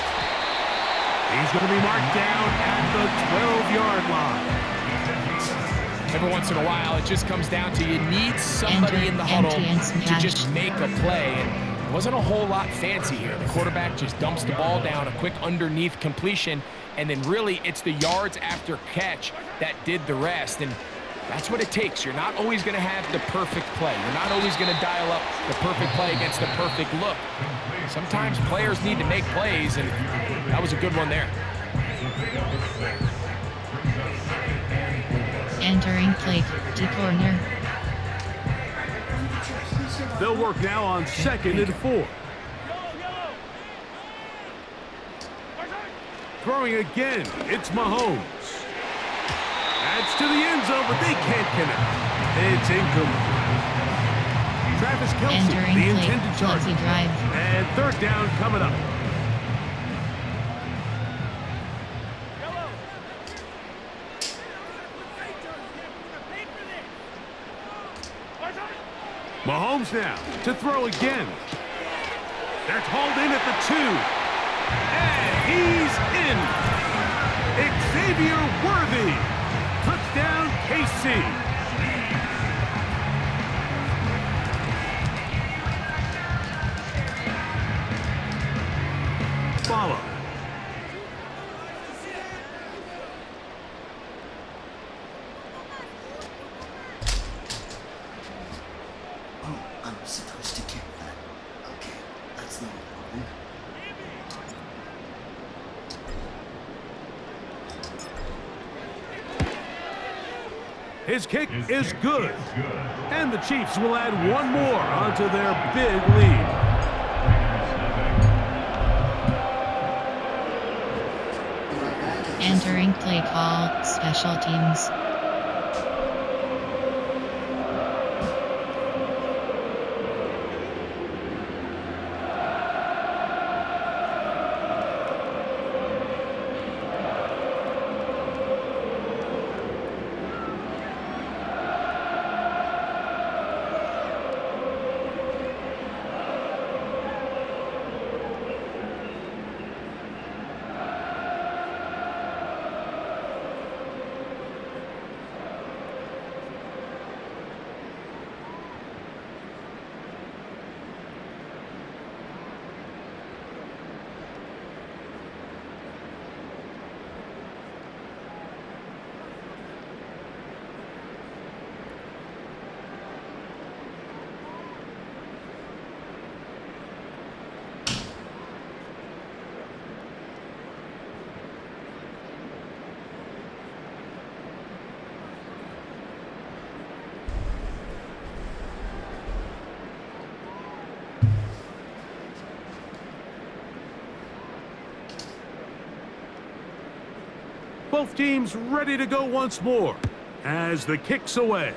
He's going to be marked down at the 12-yard line. Every once in a while, it just comes down to you need somebody in the huddle to just make a play. And it wasn't a whole lot fancy here. The quarterback just dumps the ball down, a quick underneath completion, and then really it's the yards after catch that did the rest. And that's what it takes. You're not always going to have the perfect play. You're not always going to dial up the perfect play against the perfect look. Sometimes players need to make plays, and that was a good one there. Entering play, D corner. They'll work now on 2nd and 4. Throwing again, it's Mahomes. Adds to the end zone, but they can't connect. It's incomplete. Travis Kelsey, Entering the play, intended target. Kelsey drive. And third down coming up. Mahomes now to throw again. They're called in at the 2. And he's in. Xavier Worthy. Touchdown, KC. Follow. Oh, I'm supposed to kick that. Okay, that's not a problem. His kick is good. And the Chiefs will add one more onto their big lead. Entering play call, special teams. Both teams ready to go once more as the kick's away.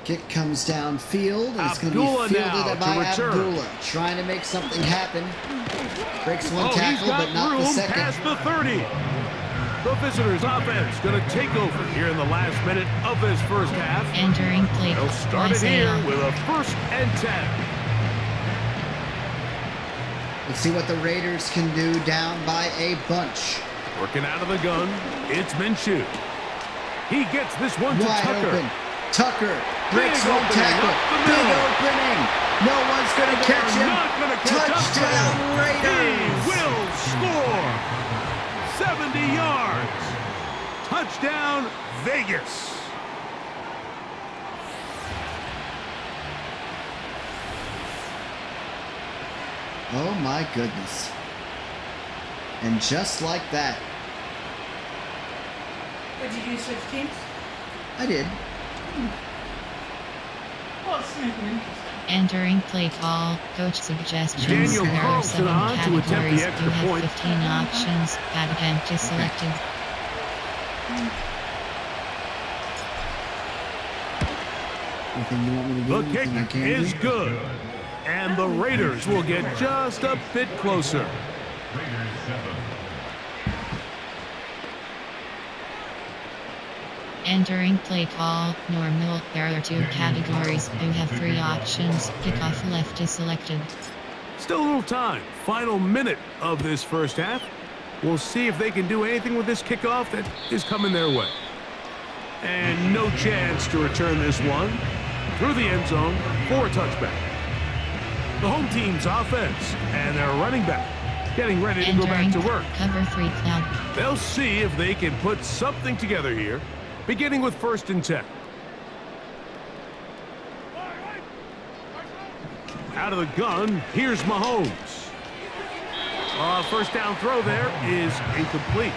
Kick comes downfield. It's going to Abdullah be now fielded to by return. Abdullah. Trying to make something happen. Breaks one He's tackle, got but not the room second. past the 30. The visitors' offense going to take over here in the last minute of this first half. Entering play They'll start it here Isaiah. with a 1st and 10. Let's see what the Raiders can do down by a bunch. Working out of the gun, it's Minshew. He gets this one to Wide Tucker. open. Tucker breaks Big one opening tackle. up the Big middle. opening. No one's going to catch They're him. not gonna catch up to Touchdown him. Raiders. He will score. 70 yards. Touchdown Vegas. Oh my goodness. And just like that, Did you switch teams? I did. Well, it's interesting. Entering play call, coach suggestions. Daniel There are Carlson 7 on to attempt the categories. extra You have point. 15 options. Add empty selected. Anything you want me to do? The Anything I kick can is do? good. And the Raiders will get just a bit closer. Entering play call, normal. There are 2 categories. You have 3 options. Kickoff left is selected. Still a little time. Final minute of this first half. We'll see if they can do anything with this kickoff that is coming their way. And no chance to return this one through the end zone for a touchback. The home team's offense and their running back getting ready to go back Entering to work. cover 3 cloud. They'll see if they can put something together here, beginning with 1st and 10. Out of the gun, here's Mahomes. First down throw there is incomplete.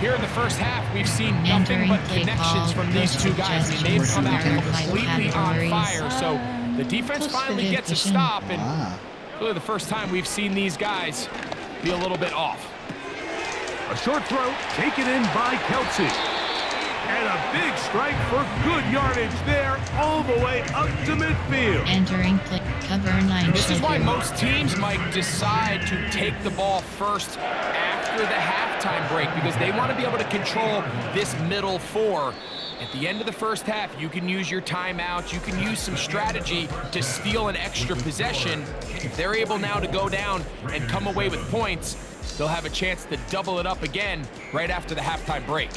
Here in the first half, we've seen nothing Entering but play connections call, from these coach 2 guys. I mean, they've come out suggestions. completely on Categories. fire. So the defense finally gets a stop, and Ah. really the first time we've seen these guys be a little bit off. A short throw taken in by Kelsey. And a big strike for good yardage there all the way up to midfield. Entering play cover 9 This is why children. most teams might decide to take the ball first after the halftime break, because they want to be able to control this middle 4. At the end of the first half, you can use your timeouts, you can use some strategy to steal an extra possession. If they're able now to go down and come away with points, they'll have a chance to double it up again right after the halftime break.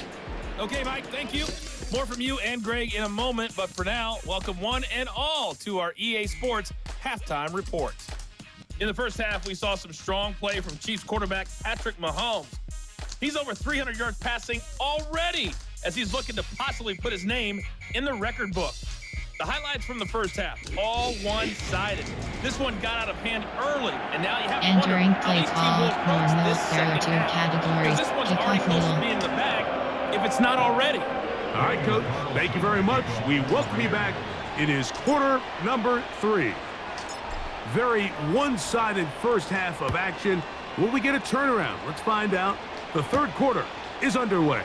Okay, Mike, thank you. More from you and Greg in a moment, but for now, welcome one and all to our EA Sports Halftime Report. In the first half, we saw some strong play from Chiefs quarterback Patrick Mahomes. He's over 300 yards passing already as he's looking to possibly put his name in the record book. The highlights from the first half, all one-sided. This one got out of hand early, and now you have to wonder Entering how play these teams call, will approach normal. this There are second 2 half. categories. Because this one's already Kickoff close to middle. being in the bag, if it's not already. All right, Coach. Thank you very much. We welcome you back. It is quarter number 3. Very one-sided first half of action. Will we get a turnaround? Let's find out. The third quarter is underway.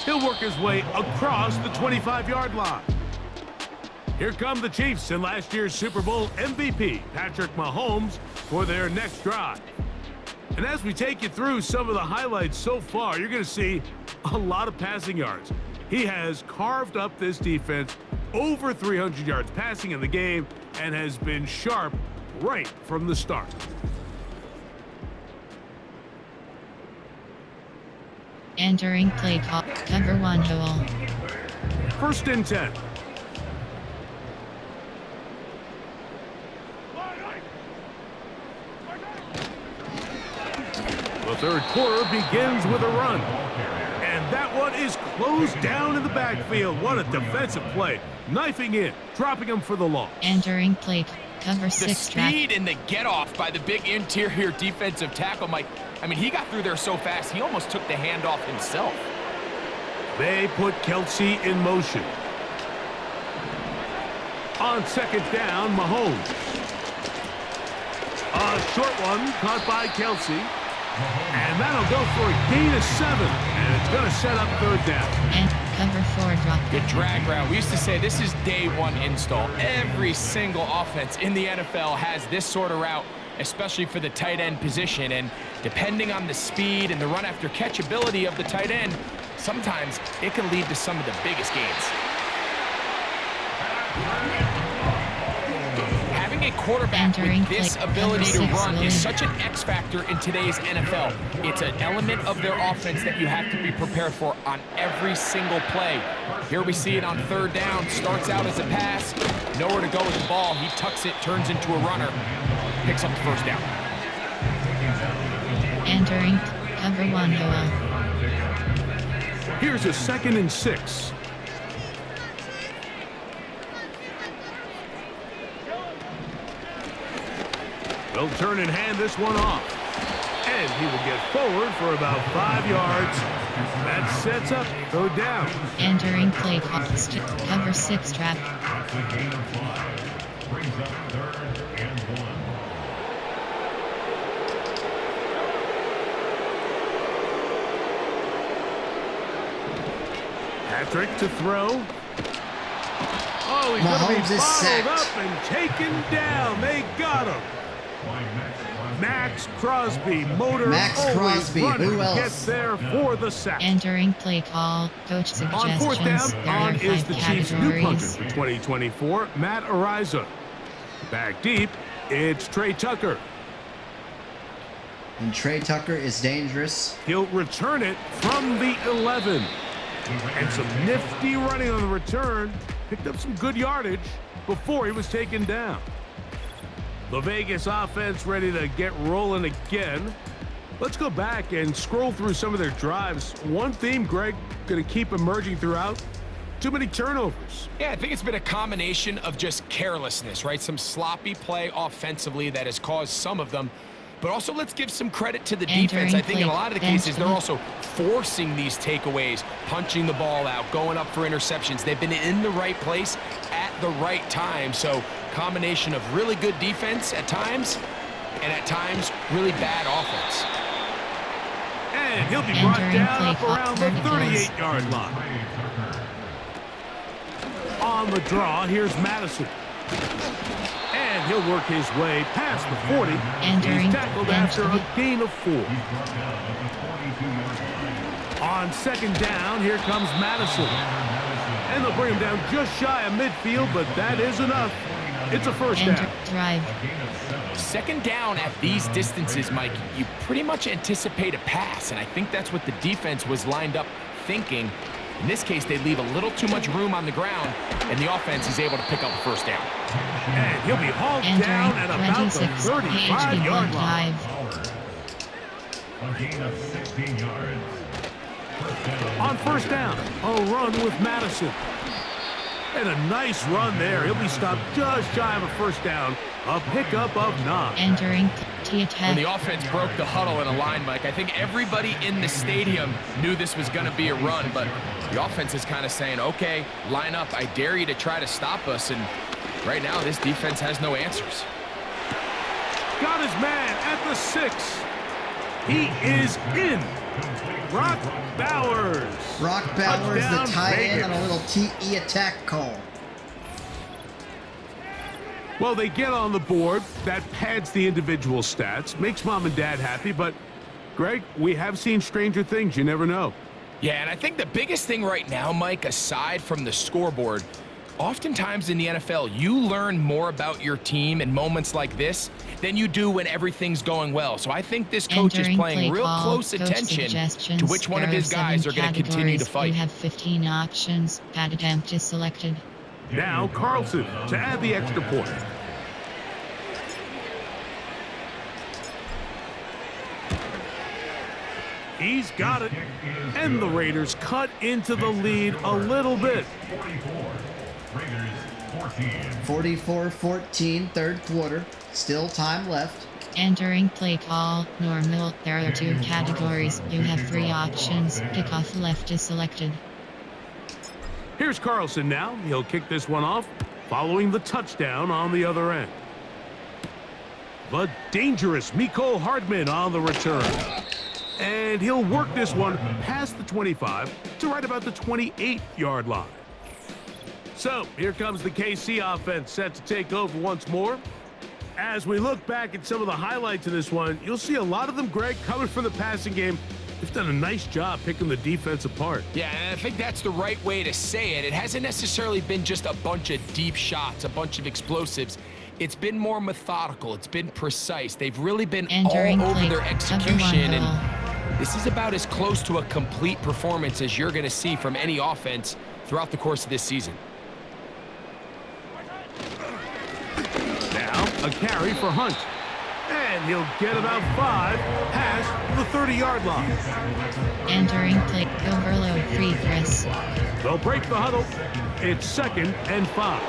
He'll work his way across the 25-yard line. Here come the Chiefs and last year's Super Bowl MVP, Patrick Mahomes, for their next drive. And as we take you through some of the highlights so far, you're going to see a lot of passing yards. He has carved up this defense, over 300 yards passing in the game, and has been sharp right from the start. Entering play call, cover 1 hole. 1st and 10. The third quarter begins with a run. And that one is closed down in the backfield. What a defensive play. Knifing in, dropping him for the loss. Entering play cover The 6 trap. speed and the get-off by the big interior defensive tackle, Mike. I mean, he got through there so fast, he almost took the handoff himself. They put Kelsey in motion. On 2nd down, Mahomes. A short one caught by Kelsey. And that one is closed down in the backfield. What a defensive play. Knifing in, dropping him for the loss. The speed and the get-off by the big interior defensive tackle, Mike. I mean, he got through there so fast, he almost took the handoff himself. On 2nd down, Mahomes. And that'll go for a gain of 7. And it's going to set up third down. And cover 4 drop. Good drag route. We used to say this is day one install. Every single offense in the NFL has this sort of route, especially for the tight end position. And depending on the speed and the run after catch ability of the tight end, sometimes it can lead to some of the biggest gains. Having a quarterback with this ability to run is such an X factor in today's NFL. It's an element of their offense that you have to be prepared for on every single play. Here we see it on third down. Starts out as a pass. Nowhere to go with the ball. He tucks it, turns into a runner. Picks up the first down. Entering cover 1 Noah. Here's a 2nd and 6. They'll turn and hand this one off. And he will get forward for about 5 yards. That sets up third down. Entering play clock. Cover 6 trap. Patrick to throw. Oh, he's Mahomes going to be is sacked. bottled up and taken down. They got him. Max Crosby, motor Max always Crosby, running, who else? gets there for the sack. Entering play call. Coach On fourth down, suggestions. There on are is 5 the Chiefs' new punter categories. for 2024, Matt Ariza. Back deep, it's Trey Tucker. And Trey Tucker is dangerous. He'll return it from the 11. And some nifty running on the return. Picked up some good yardage before he was taken down. The Vegas offense ready to get rolling again. Let's go back and scroll through some of their drives. One theme, Greg, going to keep emerging throughout. Too many turnovers. Yeah, I think it's been a combination of just carelessness, right? Some sloppy play offensively that has caused some of them. But also, let's give some credit to the defense. I think in a lot of the cases, they're also forcing these takeaways, punching the ball out, going up for interceptions. They've been in the right place at the right time. So, combination of really good defense at times, and at times, really bad offense. And he'll be brought down up around the 38-yard line. On the draw, here's Madison. And he'll work his way past the 40. He's tackled after a gain of 4. On second down, here comes Madison. And they'll bring him down just shy of midfield, but that is enough. It's a first down. Drive. Second down at these distances, Mike, you pretty much anticipate a pass, and I think that's what the defense was lined up thinking. In this case, they leave a little too much room on the ground, and the offense is able to pick up a first down. And he'll be hauled down at about the 35-yard line. A gain of 16 yards. On first down, a run with Madison. And a nice run there. He'll be stopped just shy of a first down. A pickup of 9. Entering T-attack. When the offense broke the huddle in a line, Mike, I think everybody in the stadium knew this was going to be a run, but the offense is kind of saying, okay, line up. I dare you to try to stop us. And right now, this defense has no answers. Got his man at the 6. He is in. Brock Bowers. Brock Bowers, Touchdown, the tight end, Vegas. on a little TE attack call. Well, they get on the board. That pads the individual stats, makes mom and dad happy. But, Greg, we have seen stranger things. You never know. Yeah, and I think the biggest thing right now, Mike, aside from the scoreboard, oftentimes in the NFL, you learn more about your team in moments like this than you do when everything's going well. So I think this coach is playing real close attention to which one of his guys are going to continue to fight. You have 15 options. Pat attempt is selected. Now Carlson to add the extra point. He's got it. And the Raiders cut into the lead a little bit. 44-14, third quarter. Still time left. Entering play call. Normal. There are 2 categories. You have 3 options. Kickoff left is selected. Here's Carlson now. He'll kick this one off, following the touchdown on the other end. The dangerous Mecole Hardman on the return. And he'll work this one past the 25 to right about the 28-yard line. So here comes the KC offense set to take over once more. As we look back at some of the highlights of this one, you'll see a lot of them, Greg, coming from the passing game. They've done a nice job picking the defense apart. Yeah, and I think that's the right way to say it. It hasn't necessarily been just a bunch of deep shots, a bunch of explosives. It's been more methodical. It's been precise. They've really been all over their execution, and this is about as close to a complete performance as you're going to see from any offense throughout the course of this season. Now, a carry for Hunt. And he'll get about 5 past the 30-yard line. Entering play, overload free press. They'll break the huddle. It's 2nd and 5.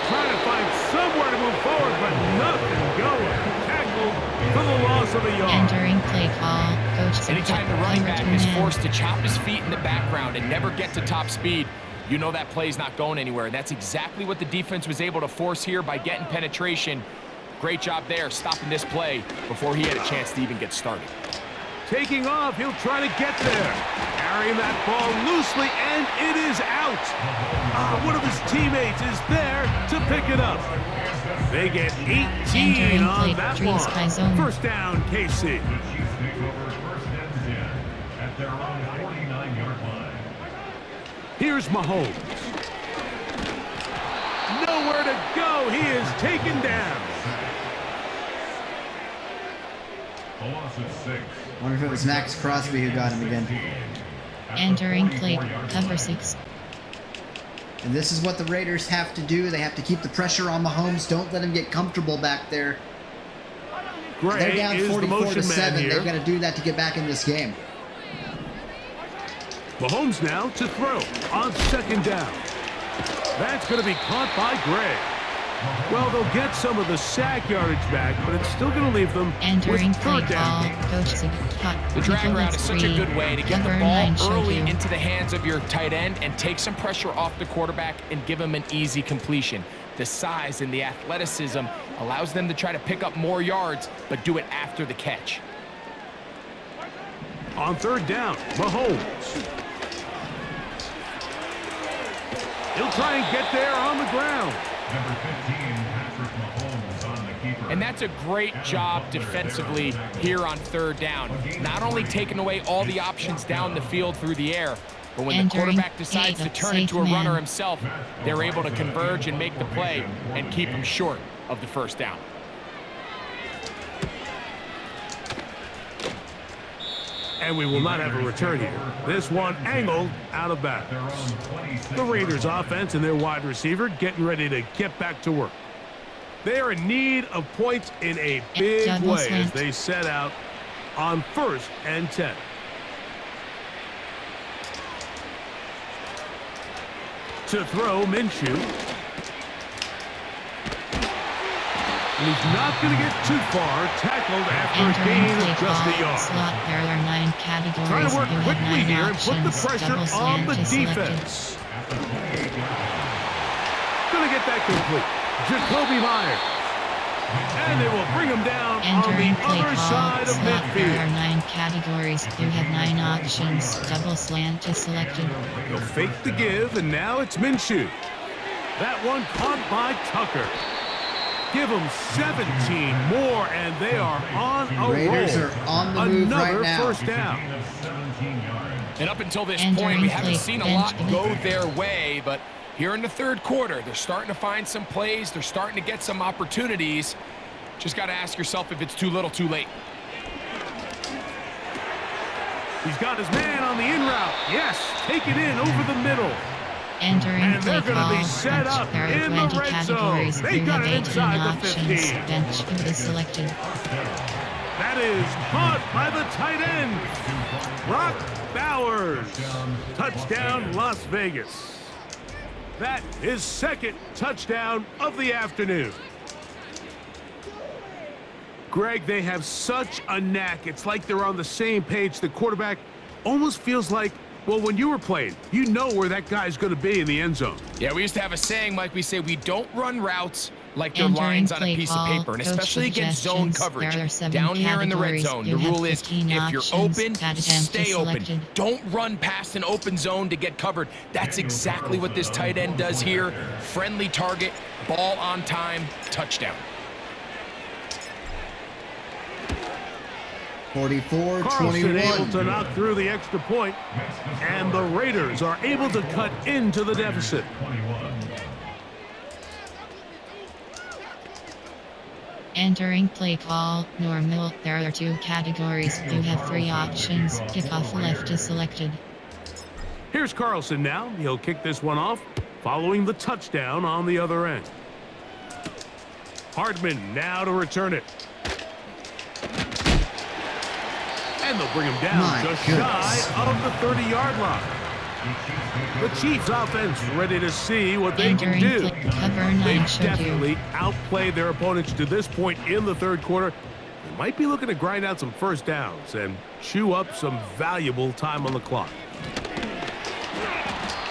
Trying to find somewhere to move forward, but nothing going. Tackled for the loss of a yard. Entering play call. Coach Anytime the running back is forced to chop his feet in the background and never get to top speed, you know that play's not going anywhere. That's exactly what the defense was able to force here by getting penetration. Great job there, stopping this play before he had a chance to even get started. Taking off, he'll try to get there. Carrying that ball loosely, and it is out. One of his teammates is there to pick it up. They get 18 on that one. First down, KC. At their own 49-yard line. Here's Mahomes. Nowhere to go. He is taken down. A loss of 6. I wonder if it was Max Crosby who got him again. Entering play, cover 6. And this is what the Raiders have to do. They have to keep the pressure on Mahomes. Don't let him get comfortable back there. Gray They're down is 44-7. They've got to do that to get back in this game. Mahomes now to throw on 2nd down. That's going to be caught by Gray. Well, they'll get some of the sack yardage back, but it's still going to leave them Entering with play 3rd down. call. Coach The drag route is such a good way to get the ball early into the hands of your tight end and take some pressure off the quarterback and give him an easy completion. The size and the athleticism allows them to try to pick up more yards, but do it after the catch. On 3rd down, Mahomes. He'll try and get there on the ground. Number 15, Patrick Mahomes on the keeper. And that's a great job defensively here on 3rd down. Not only taking away all the options down the field through the air, but when the quarterback decides to turn into a runner himself, they're able to converge and make the play and keep him short of the 1st down. And we will not have a return here. This one angled out of bounds. The Raiders offense and their wide receiver getting ready to get back to work. They are in need of points in a big way as they set out on 1st and 10. To throw, Minshew. And he's not going to get too far. Tackled after a gain of just a yard. Slot, there are 9 categories. Trying to work you quickly have 9 here and put the options. pressure Double on the slant is defense. Going to get that complete. Jacoby Myers. And they will bring him down Entering on the other side of slot, there are midfield. 9 categories. You have 9 options. Double slant is selected. They'll fake the give, and now it's Minshew. That one caught by Tucker. Give them 17 more, and they are on a Raiders roll. are on the move Another right now. 1st down. And up until this point, we haven't seen a lot go their way, but here in the 3rd quarter, they're starting to find some plays. They're starting to get some opportunities. Just got to ask yourself if it's too little, too late. He's got his man on the in route. Yes, take it in over the middle. Entering And play they're going to call. be set up There are in the 20 red zone. categories. They You got have it 18 inside the options. 15. Bench is selected. That is caught by the tight end, Brock Bowers. Touchdown, Las Vegas. That is 2nd touchdown of the afternoon. Greg, they have such a knack. It's like they're on the same page. The quarterback almost feels like, well, when you were playing, you know where that guy's going to be in the end zone. Yeah, we used to have a saying, Mike. We say we don't run routes, like they're Entering lines on a play piece of call, paper, and coach especially against zone suggestions. coverage. There are 7 Down here in the red categories. zone, the You have rule is 15 if you're options. open, That attempt stay is open. selected. Don't run past an open zone to get covered. That's exactly what this tight end does here. Friendly target, ball on time, touchdown. 44-21. Carlson able to knock through the extra point, and the Raiders are able to cut into the deficit. Entering play call, normal. There are 2 categories. You have 3 options. Kickoff left is selected. Here's Carlson now. He'll kick this one off, following the touchdown on the other end. Hardman now to return it. And they'll bring him down just shy of the 30-yard line. The Chiefs offense ready to see what they can do. They've definitely outplayed their opponents to this point in the third quarter. They might be looking to grind out some first downs and chew up some valuable time on the clock.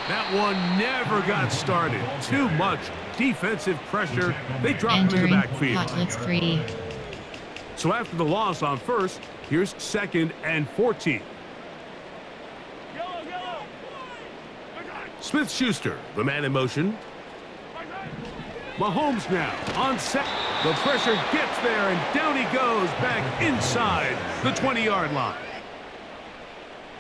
That one never got started. Too much defensive pressure. They dropped into the backfield. So after the loss on first, here's 2nd and 14. Smith-Schuster, the man in motion. Mahomes now on set. The pressure gets there, and down he goes back inside the 20-yard line.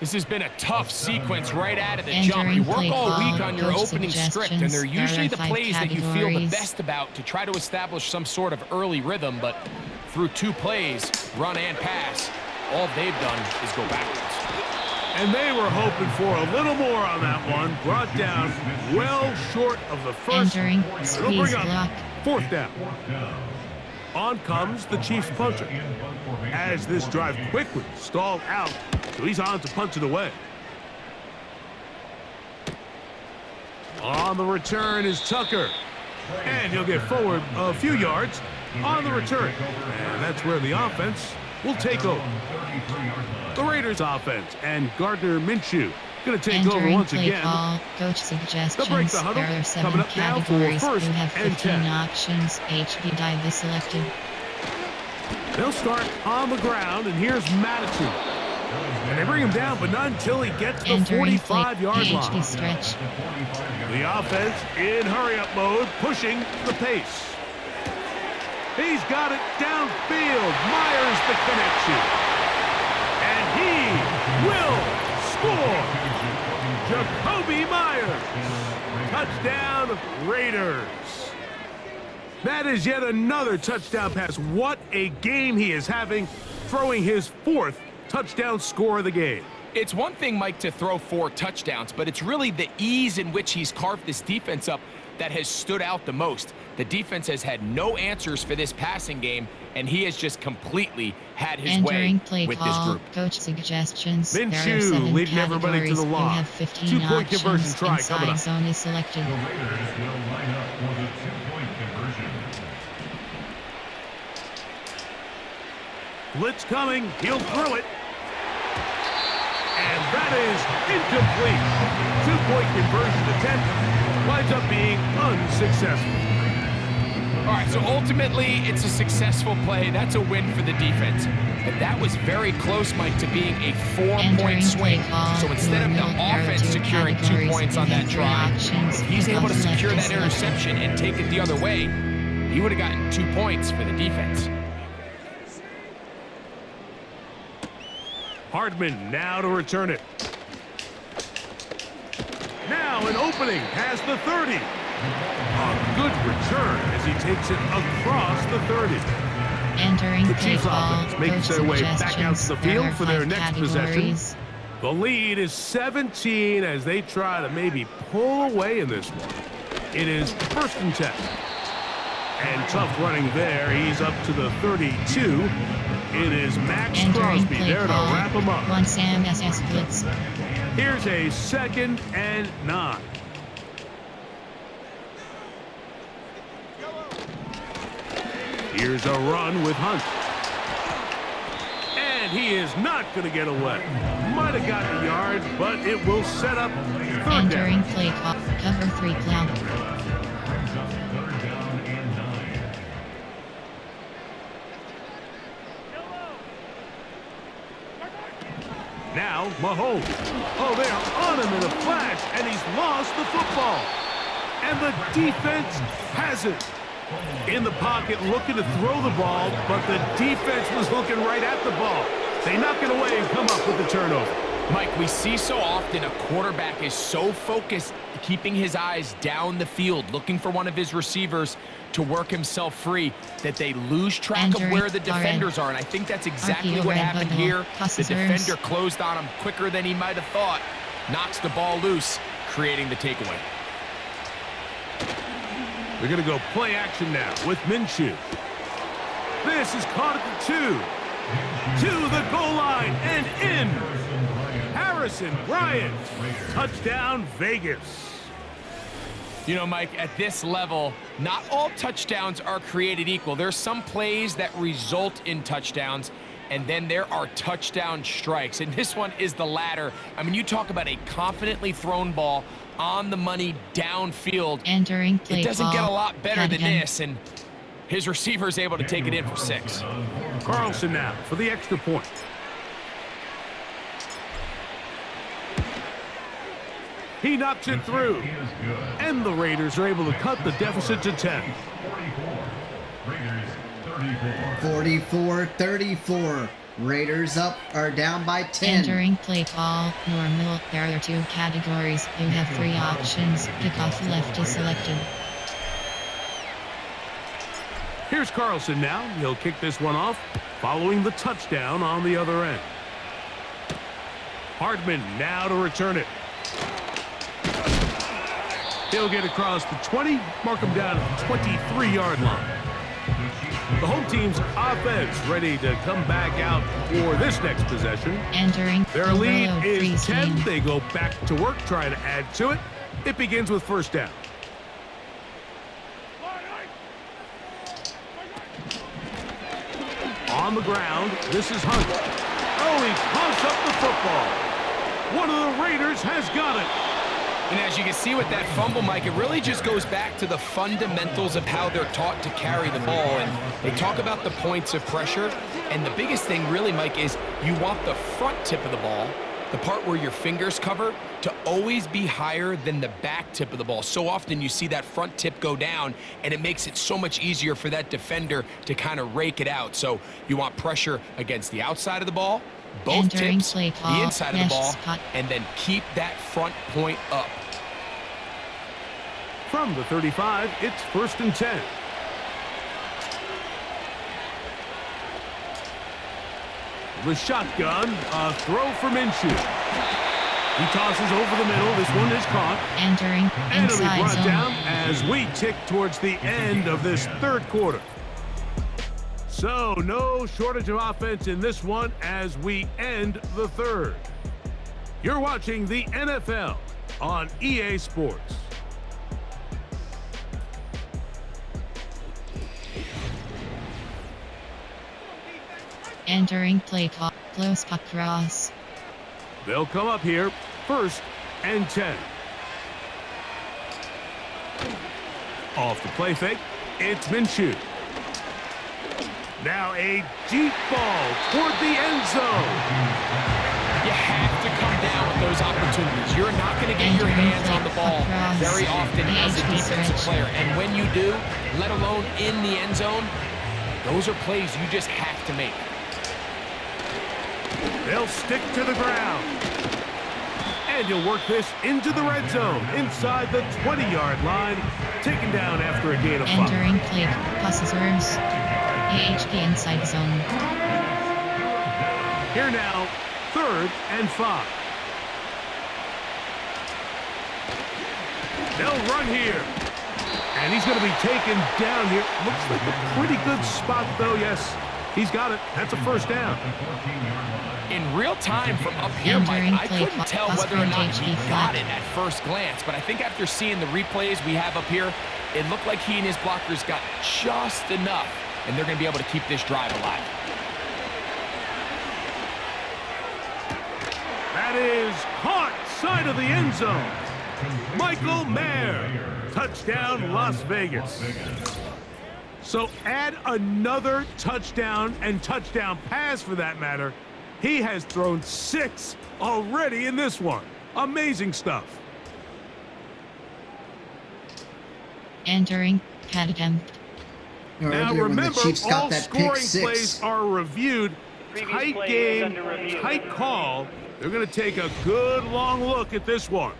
This has been a tough sequence right out of the jump. You work all week on your opening script, and they're usually the plays that you feel the best about to try to establish some sort of early rhythm, but through 2 plays, run and pass, all they've done is go backwards. And they were hoping for a little more on that one. Brought down well short of the first. It'll bring up 4th down. On comes the Chiefs punter. As this drive quickly stalled out, so he's on to punch it away. On the return is Tucker. And he'll get forward a few yards on the return. And that's where the offense will take over. The Raiders offense and Gardner Minshew going to take over once again. Coach suggestions. They'll break the huddle. There are 7 Coming up now for categories. first You have 15 and 10. options. HB dive is selected. They'll start on the ground, and here's Madison. And they bring him down, but not until he gets to the 45-yard line. Stretch. The offense in hurry-up mode, pushing the pace. He's got it downfield. Myers the connection. And he will score. Jacoby Myers. Touchdown, Raiders. That is yet another touchdown pass. What a game he is having, throwing his 4th touchdown score of the game. It's one thing, Mike, to throw 4 touchdowns, but it's really the ease in which he's carved this defense up that has stood out the most. The defense has had no answers for this passing game, and he has just completely had his way with this group. Coach suggestions. Minshew leading everybody to the line. You have 15 2-point conversion try coming up. Zone is selected. The Raiders will line up for the 2-point conversion. Blitz coming. He'll throw it. And that is incomplete. 2-point conversion attempt winds up being unsuccessful. All right, so ultimately, it's a successful play. That's a win for the defense. But that was very close, Mike, to being a 4-point swing. So instead of the offense securing 2 points on that drive, if he's able to secure that interception and take it the other way, he would have gotten 2 points for the defense. Hardman now to return it. Now an opening past the 30. A good return as he takes it across the 30. Entering the Chiefs offense makes their way back out to the field for their next possession. The lead is 17 as they try to maybe pull away in this one. It is 1st and 10. And tough running there. He's up to the 32. It is Max Crosby there to wrap him up. One Sam SS blitz. Here's a 2nd and 9. Here's a run with Hunt. And he is not going to get away. Might have gotten a yard, but it will set up 3rd down. Entering play call. Cover 3 cloud. Brings up 3rd down and 9. now, Mahomes. Oh, they are on him in a flash, and he's lost the football. And the defense has it. In the pocket, looking to throw the ball, but the defense was looking right at the ball. They knock it away and come up with the turnover. Mike, we see so often a quarterback is so focused, keeping his eyes down the field, looking for one of his receivers to work himself free, that they lose track of where the defenders are. And I think that's exactly what happened here. The defender closed on him quicker than he might have thought, knocks the ball loose, creating the takeaway. They're going to go play action now with Minshew. This is caught at the 2. To the goal line and in. Harrison Bryant. Touchdown, Vegas. You know, Mike, at this level, not all touchdowns are created equal. There's some plays that result in touchdowns, and then there are touchdown strikes. And this one is the latter. I mean, you talk about a confidently thrown ball on the money downfield. Entering play it doesn't get a lot better than Cadigan. this, and his receiver is able to take it in for 6. Carlson now for the extra point. He knocks it through. And the Raiders are able to cut the deficit to 10. 44-34. Raiders are down by 10. Entering play call, normal. There are 2 categories. You have 3 options. Kickoff left is selected. Here's Carlson now. He'll kick this one off, following the touchdown on the other end. Hardman now to return it. He'll get across the 20, mark him down at the 23-yard line. The home team's offense ready to come back out for this next possession. Entering Their lead overload is 10. freezing. They go back to work, trying to add to it. It begins with first down. On the ground, this is Hunt. Oh, he pumps up the football. One of the Raiders has got it. And as you can see with that fumble, Mike, it really just goes back to the fundamentals of how they're taught to carry the ball. And they talk about the points of pressure. And the biggest thing really, Mike, is you want the front tip of the ball, the part where your fingers cover, to always be higher than the back tip of the ball. So often you see that front tip go down, and it makes it so much easier for that defender to kind of rake it out. So you want pressure against the outside of the ball, both Entering tips, play call, the inside of the ball, spot. and then keep that front point up. From the 35, it's first and 10. The shotgun, a throw for Minshew. He tosses over the middle. This one is caught. Entering And it'll be inside brought zone. down as we tick towards the end of this third quarter. So, no shortage of offense in this one as we end the third. You're watching the NFL on EA Sports. Entering play call, close puck cross. They'll come up here, first and 10. Off the play fake, it's Minshew. Now a deep ball toward the end zone. You have to come down with those opportunities. You're not going to get your hands on the ball very often as a defensive player. And when you do, let alone in the end zone, those are plays you just have to make. They'll stick to the ground. And you'll work this into the red zone, inside the 20-yard line, taken down after a gain of 5. Entering play, passes arms. AHP inside zone. Here now, third and 5. They'll run here. And he's going to be taken down here. Looks like a pretty good spot, though. Yes, he's got it. That's a first down. In real time from up here, Mike, I couldn't tell whether or not he got it at first glance. But I think after seeing the replays we have up here, it looked like he and his blockers got just enough. And they're going to be able to keep this drive alive. That is caught side of the end zone. Michael Mayer, touchdown Las Vegas. So add another touchdown and touchdown pass for that matter, He has thrown 6 already in this one. Amazing stuff. Entering pad attempt. Now Earlier when the remember, Chiefs got all that pick scoring 6. plays are reviewed. Previous Tight play is game, under review. tight call. They're going to take a good long look at this one.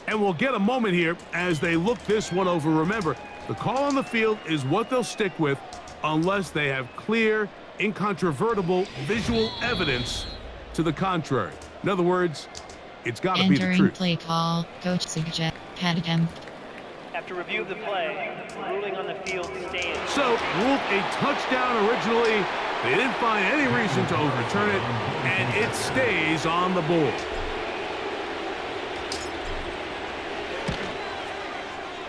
And we'll get a moment here as they look this one over. Remember, the call on the field is what they'll stick with unless they have clear, incontrovertible visual evidence to the contrary. In other words, it's got to be the Entering truth. play call. Coach suggest pad attempt. After review of the play, ruling on the field stands. So, ruled a touchdown originally. They didn't find any reason to overturn it, and it stays on the board.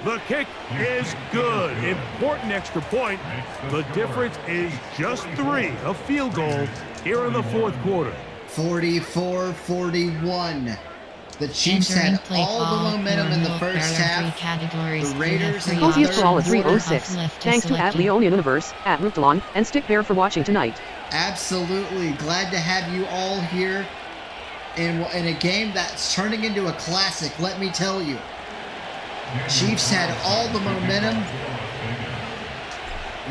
The kick is good. Important extra point. The difference is just 3, a field goal here in the fourth quarter. 44-41. The Chiefs Entering had play all call. the momentum in the first half. Categories. The Raiders in the Cozy third Flawless quarter. 306. Thanks to @LeonUniverse, @Ruptalon, and Stick Bear for watching tonight. Absolutely. Glad to have you all here in a game that's turning into a classic, let me tell you. Chiefs had all the momentum.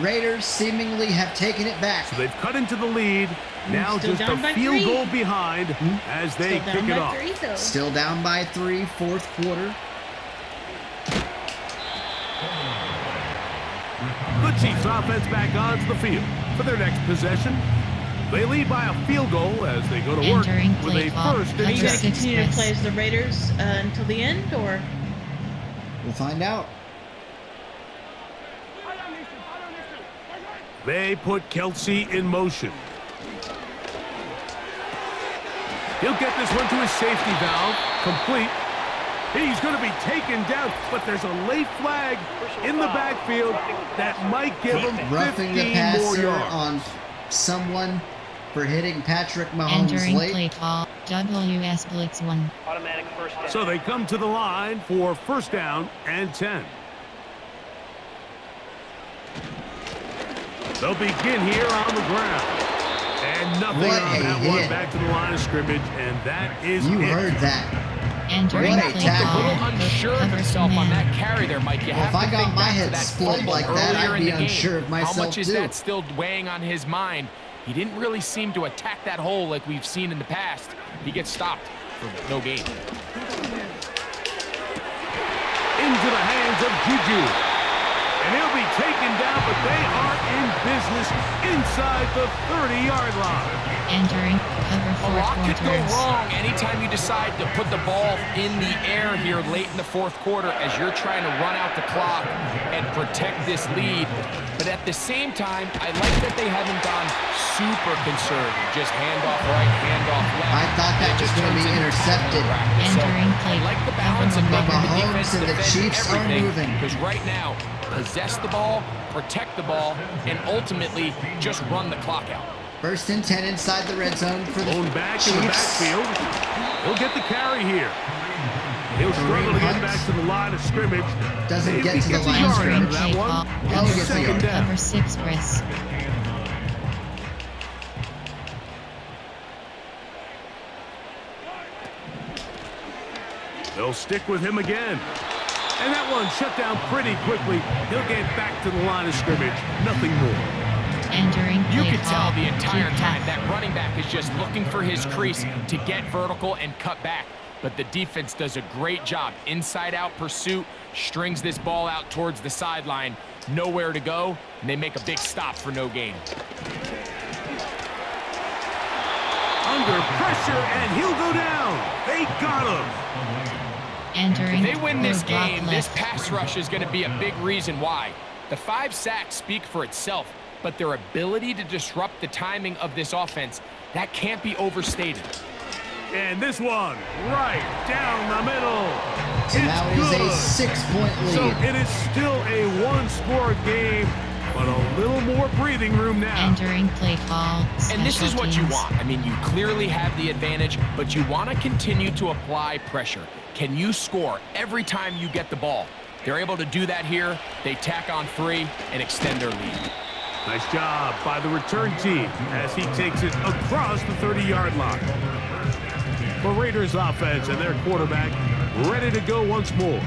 Raiders seemingly have taken it back. So they've cut into the lead. Now Still just a down by field 3. goal behind as they Still kick down it by off. 3, though. Still down by 3, fourth quarter. The Chiefs offense back onto the field for their next possession. They lead by a field goal as they go to work Entering with play a call. first Are and you going to 10. continue to play as the Raiders until the end, or? We'll find out. They put Kelsey in motion. He'll get this one to his safety valve, complete. He's going to be taken down, but there's a late flag in the backfield that might give him Roughing the 15 more passer yards. on someone for hitting Patrick Mahomes Entering late. play call. WS Blitz 1. Automatic first down. So they come to the line for first down and 10. They'll begin here on the ground. And nothing What on a that one. hit. Back to the line of scrimmage, and that is You it. heard that. Entering What a play tackle. A call. little unsure of Cover himself on command. that carry there, Mike. You Well, have if I to got think my back to head that split fumble like that, earlier I'd in be the game. unsure of myself, How much is too. that still weighing on his mind? He didn't really seem to attack that hole like we've seen in the past. He gets stopped for no gain. Into the hands of Juju. And he'll be taken down, but they are in business inside the 30-yard line. Entering cover A 4 lot could go quarters. wrong anytime you decide to put the ball in the air here late in the fourth quarter as you're trying to run out the clock and protect this lead. But at the same time, I like that they haven't gone super conservative. Just handoff right, handoff left. I thought that was going to be intercepted. Entering play. I like the balance of But making the Mahomes defense and the defend Chiefs are everything. moving. Because right now, possess the ball, protect the ball, and ultimately just run the clock out. First and 10 inside the red zone for the Thrown back in the Chiefs. backfield. He'll get the carry here. He'll struggle to get Hunt back to the line of scrimmage. doesn't Maybe get he to the gets a line of yard out Entering of that play one. call. Oh, It's gets a second yard. down. Cover 6 Chris. They'll stick with him again. And that one shut down pretty quickly. He'll get back to the line of scrimmage. Nothing more. Entering You play could tell call. the entire Deep time pass. that running back is just looking for his crease to get vertical and cut back. But the defense does a great job. Inside-out pursuit, strings this ball out towards the sideline. Nowhere to go, and they make a big stop for no gain. Under pressure, and he'll go down. They got him. Entering If they win this block game, this left. pass rush is going to be a big reason why. The 5 sacks speak for itself, but their ability to disrupt the timing of this offense, that can't be overstated. And this one, right down the middle. So now it is a Good. 6-point lead. So it is still a one-score game, but a little more breathing room now. Entering play call. And this is Special what you teams. want. I mean, you clearly have the advantage, but you want to continue to apply pressure. Can you score every time you get the ball? They're able to do that here. They tack on 3 and extend their lead. Nice job by the return team as he takes it across the 30-yard line. The Raiders offense and their quarterback ready to go once more.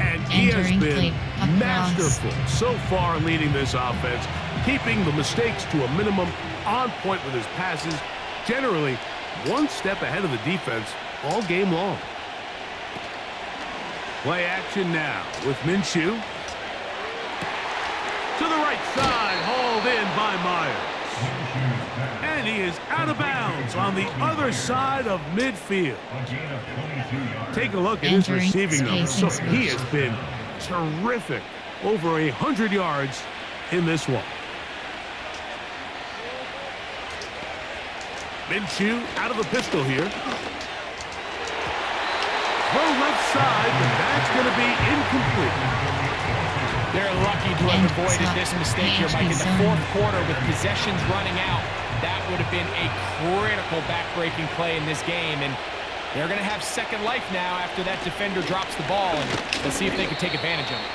And he has been masterful so far leading this offense, keeping the mistakes to a minimum, on point with his passes, generally one step ahead of the defense all game long. Play action now with Minshew. To the right side, hauled in by Myers. And he is out of bounds on the other side of midfield. Take a look at his receiving numbers. So he has been terrific. Over 100 yards in this one. Minshew out of the pistol here. Throw left side, but that's going to be incomplete. They're lucky to have avoided this mistake here, Mike. In the fourth quarter, with possessions running out, that would have been a critical back-breaking play in this game. And they're going to have second life now after that defender drops the ball. And let's see if they can take advantage of it.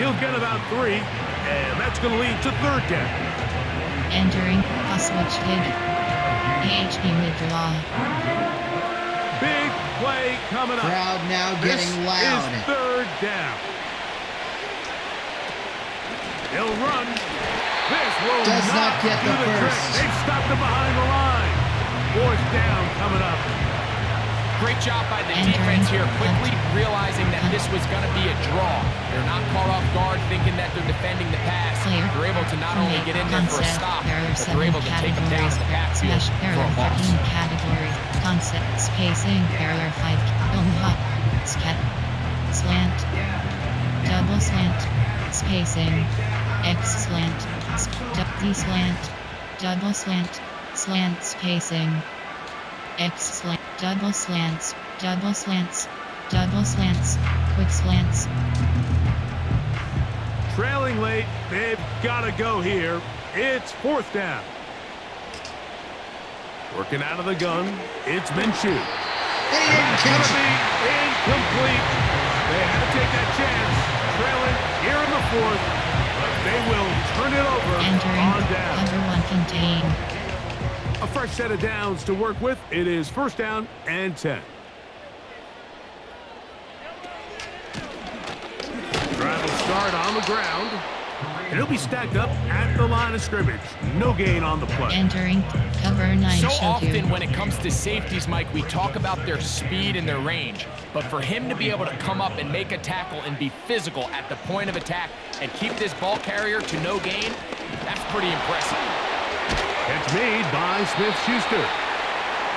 He'll get about 3, and that's going to lead to third down. Entering, switch hit. AHP withdraw. Big play coming up. Crowd now getting loud. This is third down. He'll run. This will not get the first. They've stopped him behind the line. Fourth down coming up. Great job by the defense here, quickly realizing that this was going to be a draw. They're not caught off guard thinking that they're defending the pass. They're able to not only get in there for a stop, but they're able to take them down to the backfield for a loss. Categories, concept, spacing, error 5, hot, slant, double slant, spacing, X slant, D slant, double slant, slant spacing, X slant, double slants, double slants, double slants, quick slants. Trailing late, they've got to go here. It's fourth down. Working out of the gun, it's Minshew. That's going to be incomplete. They had to take that chance. Trailing here in the fourth, but they will turn it over on down. Cover 1 contain. A fresh set of downs to work with. It is first down and 10. Drive will start on the ground. And he'll be stacked up at the line of scrimmage. No gain on the play. Entering cover 9. So often when it comes to safeties, Mike, we talk about their speed and their range. But for him to be able to come up and make a tackle and be physical at the point of attack and keep this ball carrier to no gain, that's pretty impressive. It's made by Smith-Schuster.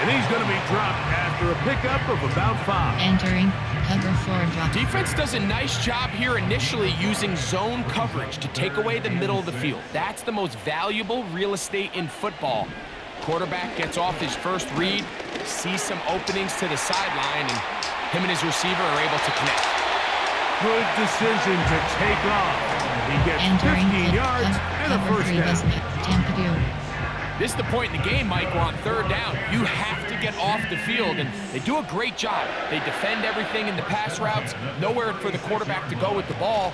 And he's going to be dropped after a pickup of about 5. Entering cover 4 drop. Defense does a nice job here initially using zone coverage to take away the middle of the field. That's the most valuable real estate in football. Quarterback gets off his first read, sees some openings to the sideline, and him and his receiver are able to connect. Good decision to take off. He gets Entering 15 yards and a first down. This is the point in the game, Mike, we're on third down. You have to get off the field, and they do a great job. They defend everything in the pass routes, nowhere for the quarterback to go with the ball,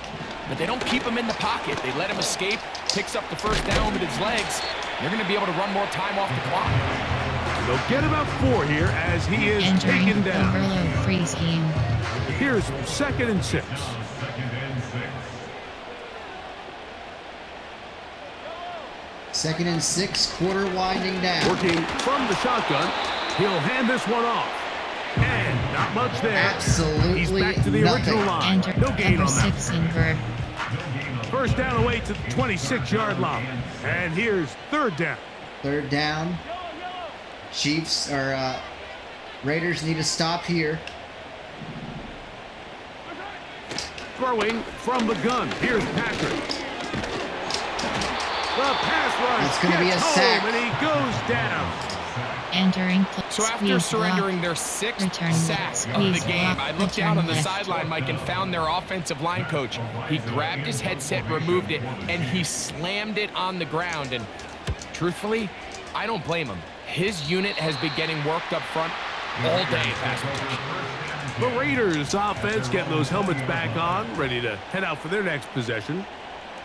but they don't keep him in the pocket. They let him escape, picks up the first down with his legs. They're going to be able to run more time off the clock. They'll get about 4 here as he is taken down. Overload free scheme. Here's 2nd and 6. Second and 6, quarter winding down. Working from the shotgun, he'll hand this one off. And not much there. Absolutely He's back to the nothing. original line. Enter No gain on that. 6 invert. First down away to the 26-yard line. And here's third down. Third down. Chiefs or Raiders need to stop here. Throwing from the gun. Here's Patrick. The pass rush. That's going to be a sack. And he goes down. Entering. So after surrendering their 6th sack of the game, I looked down on the sideline, Mike, and found their offensive line coach. He grabbed his headset, removed it, and he slammed it on the ground. And truthfully, I don't blame him. His unit has been getting worked up front all day in pass protection. The Raiders offense getting those helmets back on, ready to head out for their next possession.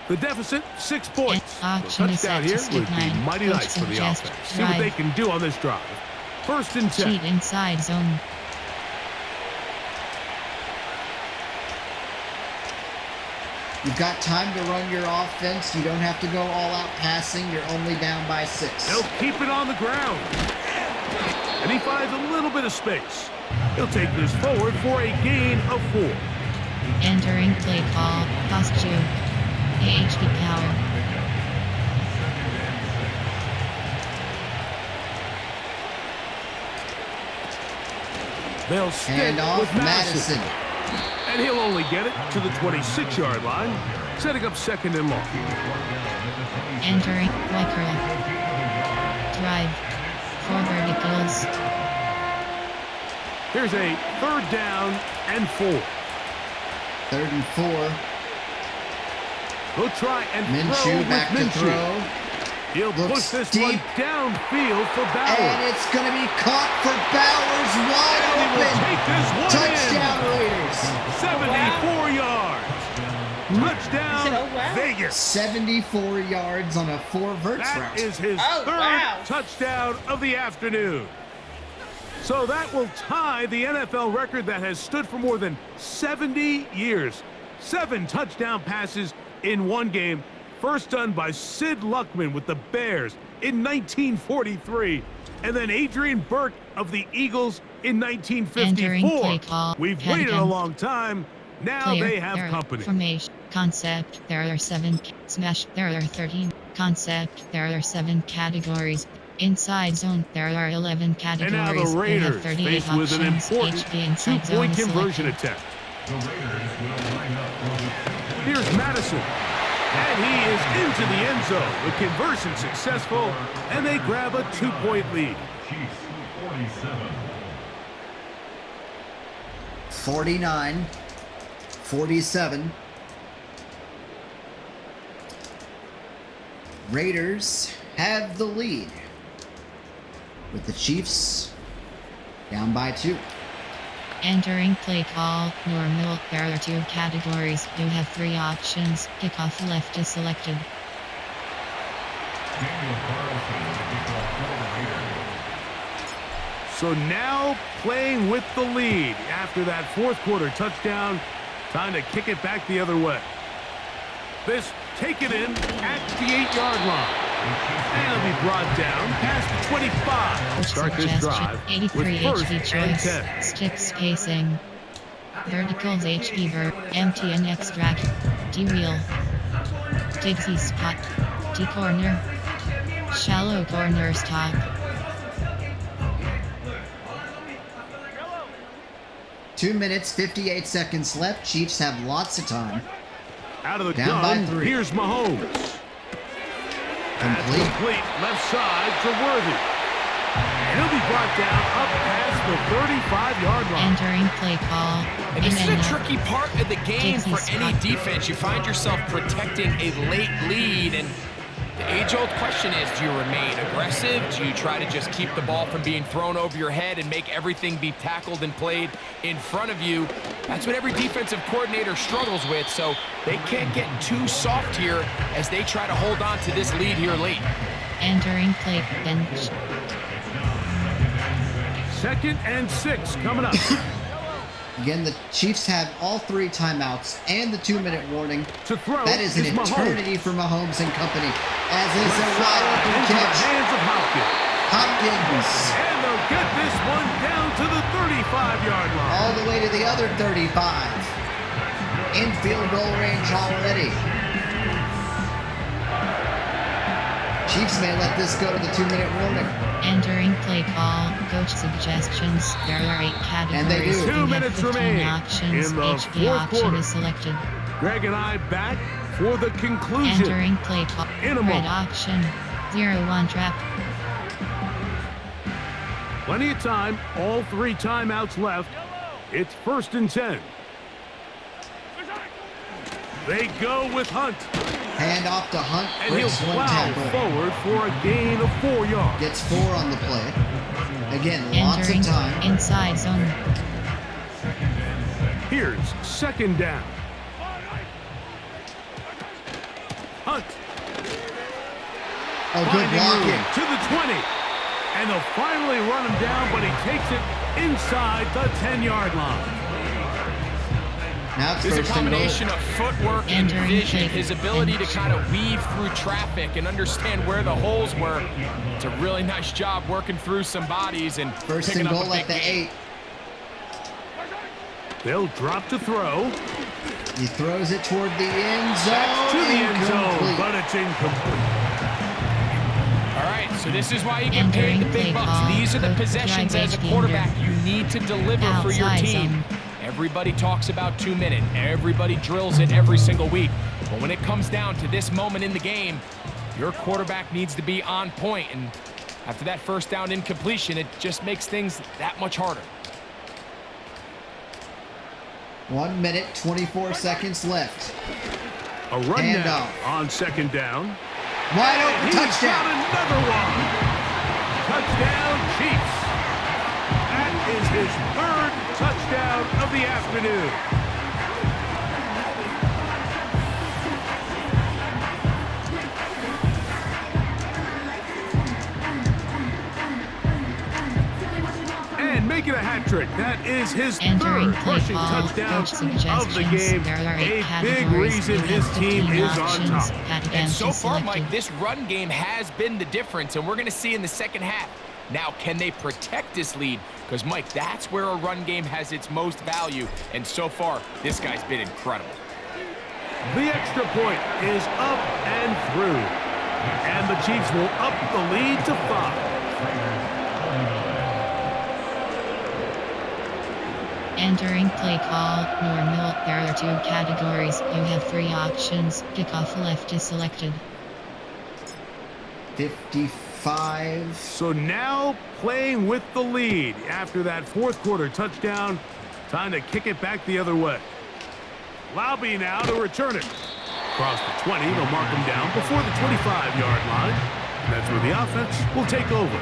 The deficit, 6 points. A Option is touchdown set here to would skip be 9. mighty Coach nice for the suggests offense. See what they can do on this drive. 1st and 10. Cheat inside zone. You've got time to run your offense. You don't have to go all out passing. You're only down by 6. He'll keep it on the ground. And he finds a little bit of space. He'll take this forward for a gain of 4. Entering play call. Cost you. AHD power. They'll stick Hand off with Madison. Madison. And he'll only get it to the 26-yard line, setting up 2nd and long. Entering play curl. Drive. 4 verticals. Here's a 3rd down and 4. 3rd and 4. He'll try and throw Minshew with back to Minshew. throw. He'll Looks push this deep. one downfield for Bowers. And it's going to be caught for Bowers, wide And he will open. take this one Touchdown Raiders. 74 yards. Touchdown Vegas. 74 yards on a 4 verts That route. is his 3rd touchdown of the afternoon. So that will tie the NFL record that has stood for more than 70 years. 7 touchdown passes in one game. First done by Sid Luckman with the Bears in 1943. And then Adrian Burke of the Eagles in Entering play 1954. call. We've Head waited a again. long time. Now Player, they have there are company. Formation. Concept. There are 7. Smash. There are 13. Concept. There are 7 categories. Inside zone. There are 11 categories. And now the You have Raiders 38 faced with an options. important HP inside zone 2-point is conversion selected. attempt. The Raiders will line up for the Here's Madison. And he is into the end zone. The conversion successful, and they grab a 2-point lead. Chiefs 47. 49, 47. Raiders have the lead with the Chiefs down by 2. Entering play call. Normal. There are 2 categories. You have 3 options. Kickoff left is selected. Daniel Carlson, the kickoff for the Raiders. So now playing with the lead after that 4th quarter touchdown. Time to kick it back the other way. This take it in at the 8-yard line. And it'll be brought down past the 25. Start this drive 83 with 1st HP and choice. 10. Stick spacing. Verticals HP empty and extract. D-wheel. Digsy spot. D-corner. Shallow corner stop. 2 minutes, 58 seconds left. Chiefs have lots of time. Out of the Down by gun, 3. here's Mahomes. That's Complete. complete left side to Worthy. And he'll be brought down up past the 35-yard line. Entering play call. And this is a Amen. tricky part of the game Digsy for any spot. defense. You find yourself protecting a late lead, and the age-old question is, do you remain aggressive? Do you try to just keep the ball from being thrown over your head and make everything be tackled and played in front of you? That's what every defensive coordinator struggles with, so they can't get too soft here as they try to hold on to this lead here late. Entering play bench. 2nd and 6 coming up. Again, the Chiefs have all 3 timeouts and the 2-minute warning. To throw That is an Mahomes. eternity for Mahomes and company. As is a wide open Into the catch. hands of Hopkins. Hopkins And they'll get this one down to the 35-yard line. all the way to the other 35. In field goal range already. Chiefs may let this go to the 2-minute warning. Entering play call. Coach suggestions. There are 8 And they categories. do. 2 You have minutes 15 remain options. in the HP 4th option quarter. is selected. Greg and I back for the conclusion. Entering play call. In a Red moment. option. 0-1 trap. Plenty of time. All 3 timeouts left. It's 1st and 10. They go with Hunt. Hand off to Hunt. And he'll Breaks 1 plow tackle. forward for a gain of 4 yards. Gets 4 on the play. Again, lots Entering of time. inside zone. Here's 2nd down. punt. Oh, good Finding room blocking. to the 20. And they'll finally run him down, but he takes it inside the 10-yard line. Now it's There's a first and goal. combination of footwork and Entering vision, play his ability to bench. kind of weave through traffic and understand where the holes were. It's a really nice job working through some bodies and First picking and up a goal at big the gain. 8. They'll drop to throw. He throws it toward the end zone. That's to the end zone, Incomplete. but it's incomplete. All right, so this is why you get paid Entering the play big bucks. call, These are the coach possessions drive as a extender. quarterback you need to deliver for your Outside team. zone. Everybody talks about 2-minute. Everybody drills it every single week. But when it comes down to this moment in the game, your quarterback needs to be on point. And after that first down incompletion, it just makes things that much harder. 1 minute, 24 seconds left. A run Hand now off. on second down. Wide open He's got touchdown. another one. Touchdown, Chiefs. That is his third touchdown of the afternoon. And making a hat trick. That is his Entering third play rushing call, touchdown coach of the suggestions. game. There are 8 A big categories. reason You his have team 15 is on options. top. And Categories so far, selected. Mike, this run game has been the difference, and we're going to see in the second half. Now, can they protect this lead? Because, Mike, that's where a run game has its most value, and so far, this guy's been incredible. The extra point is up and through. And the Chiefs will up the lead to 5. Entering play call, normal. There are 2 categories. You have 3 options. Kickoff left is selected. 55. So now playing with the lead after that fourth quarter touchdown. Time to kick it back the other way. Laube now to return it. Across the 20, they'll mark him down before the 25-yard line. That's where the offense will take over.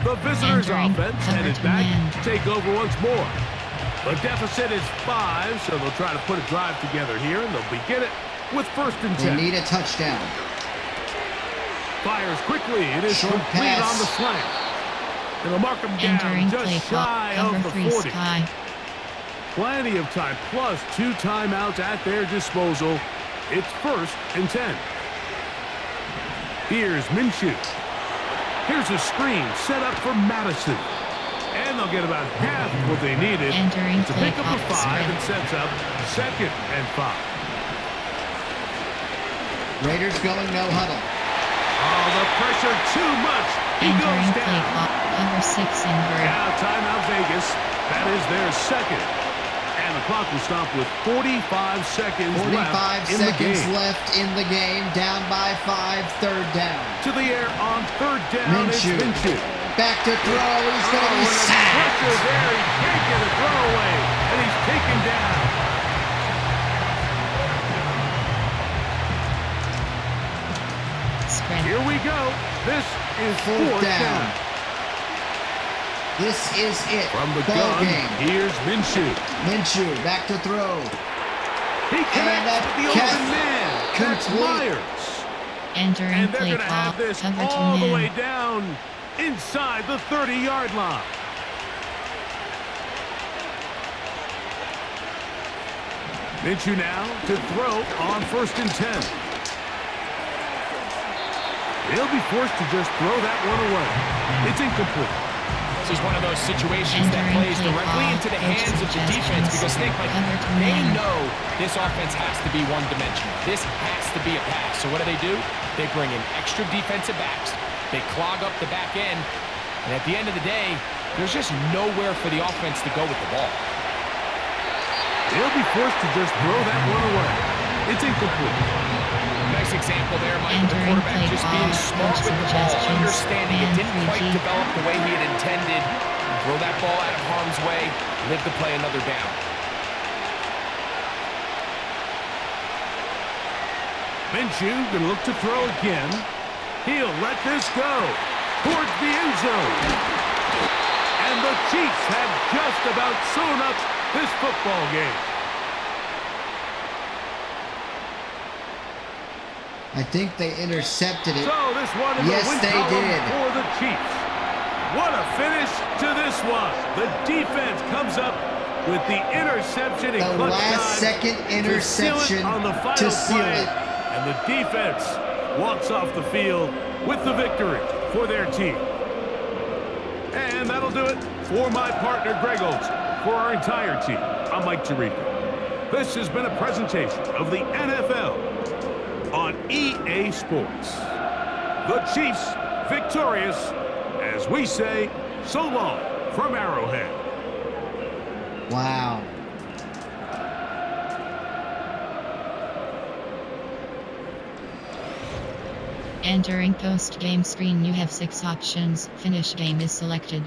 The visitors' Entering offense cover headed to back man. to take over once more. The deficit is 5, so they'll try to put a drive together here, and they'll begin it with first and They 10. need a touchdown. Fires quickly. It is Short complete pass. on the slant. And they'll mark him Entering down play just call, shy cover of the 3 40. sky. Plenty of time, plus 2 timeouts at their disposal. It's first and 10. Here's Minshew. Here's a screen set up for Madison. And they'll get about half of what they needed Entering to play pick up call, the 5 spread. and sets up second and 5. Raiders going no huddle. Oh, the pressure too much. He Entering goes play down. call, cover 6 invert. Now timeout Vegas. That is their second. And the clock will stop with 45 seconds 45 left in the seconds game. left in the game. Down by 5. Third down. To the air on third down. Minshew. It's Minshew. Back to throw. He's going to be and the sacked. pressure there. He can't get a throwaway. And he's taken down. Spread. Here we go. This is Fourth fourth down. down. This is it. From the Ball gun, game. here's Minshew. Minshew back to throw. He connects that with the catch open man. That's complete. Myers. Entering And they're play going to call, have this cover 2 all the way man. down inside the 30-yard line. Minshew now to throw on first and 10. They'll be forced to just throw that one away. It's incomplete. This is one of those situations that Entering plays play directly call, into the coach hands of the defense suggestions. because think, like, Cover to they man. know this offense has to be one-dimensional. This has to be a pass. So what do? They bring in extra defensive backs. They clog up the back end. And at the end of the day, there's just nowhere for the offense to go with the ball. They'll be forced to just throw that one away. It's incomplete. Nice example there, Mike, of the Entering quarterback play just call, being smart coach with the ball, suggestions, understanding it man didn't 3G. quite develop the way he had intended. Throw that ball out of harm's way, live to play another down. Minshew going to look to throw again. He'll let this go towards the end zone. And the Chiefs have just about sewn up this football game. I think they intercepted it. So this one in Yes, the win they column did. for the Chiefs. What a finish to this one. The defense comes up with the interception in The clutch last time second interception to seal it on the final to seal play, it. and the defense walks off the field with the victory for their team. And that'll do it for my partner Greg Olsen. For our entire team, I'm Mike Tirico. This has been a presentation of the NFL on EA Sports. The Chiefs victorious, as we say, so long from Arrowhead. Wow. Entering post-game screen, you have 6 options. Finish game is selected.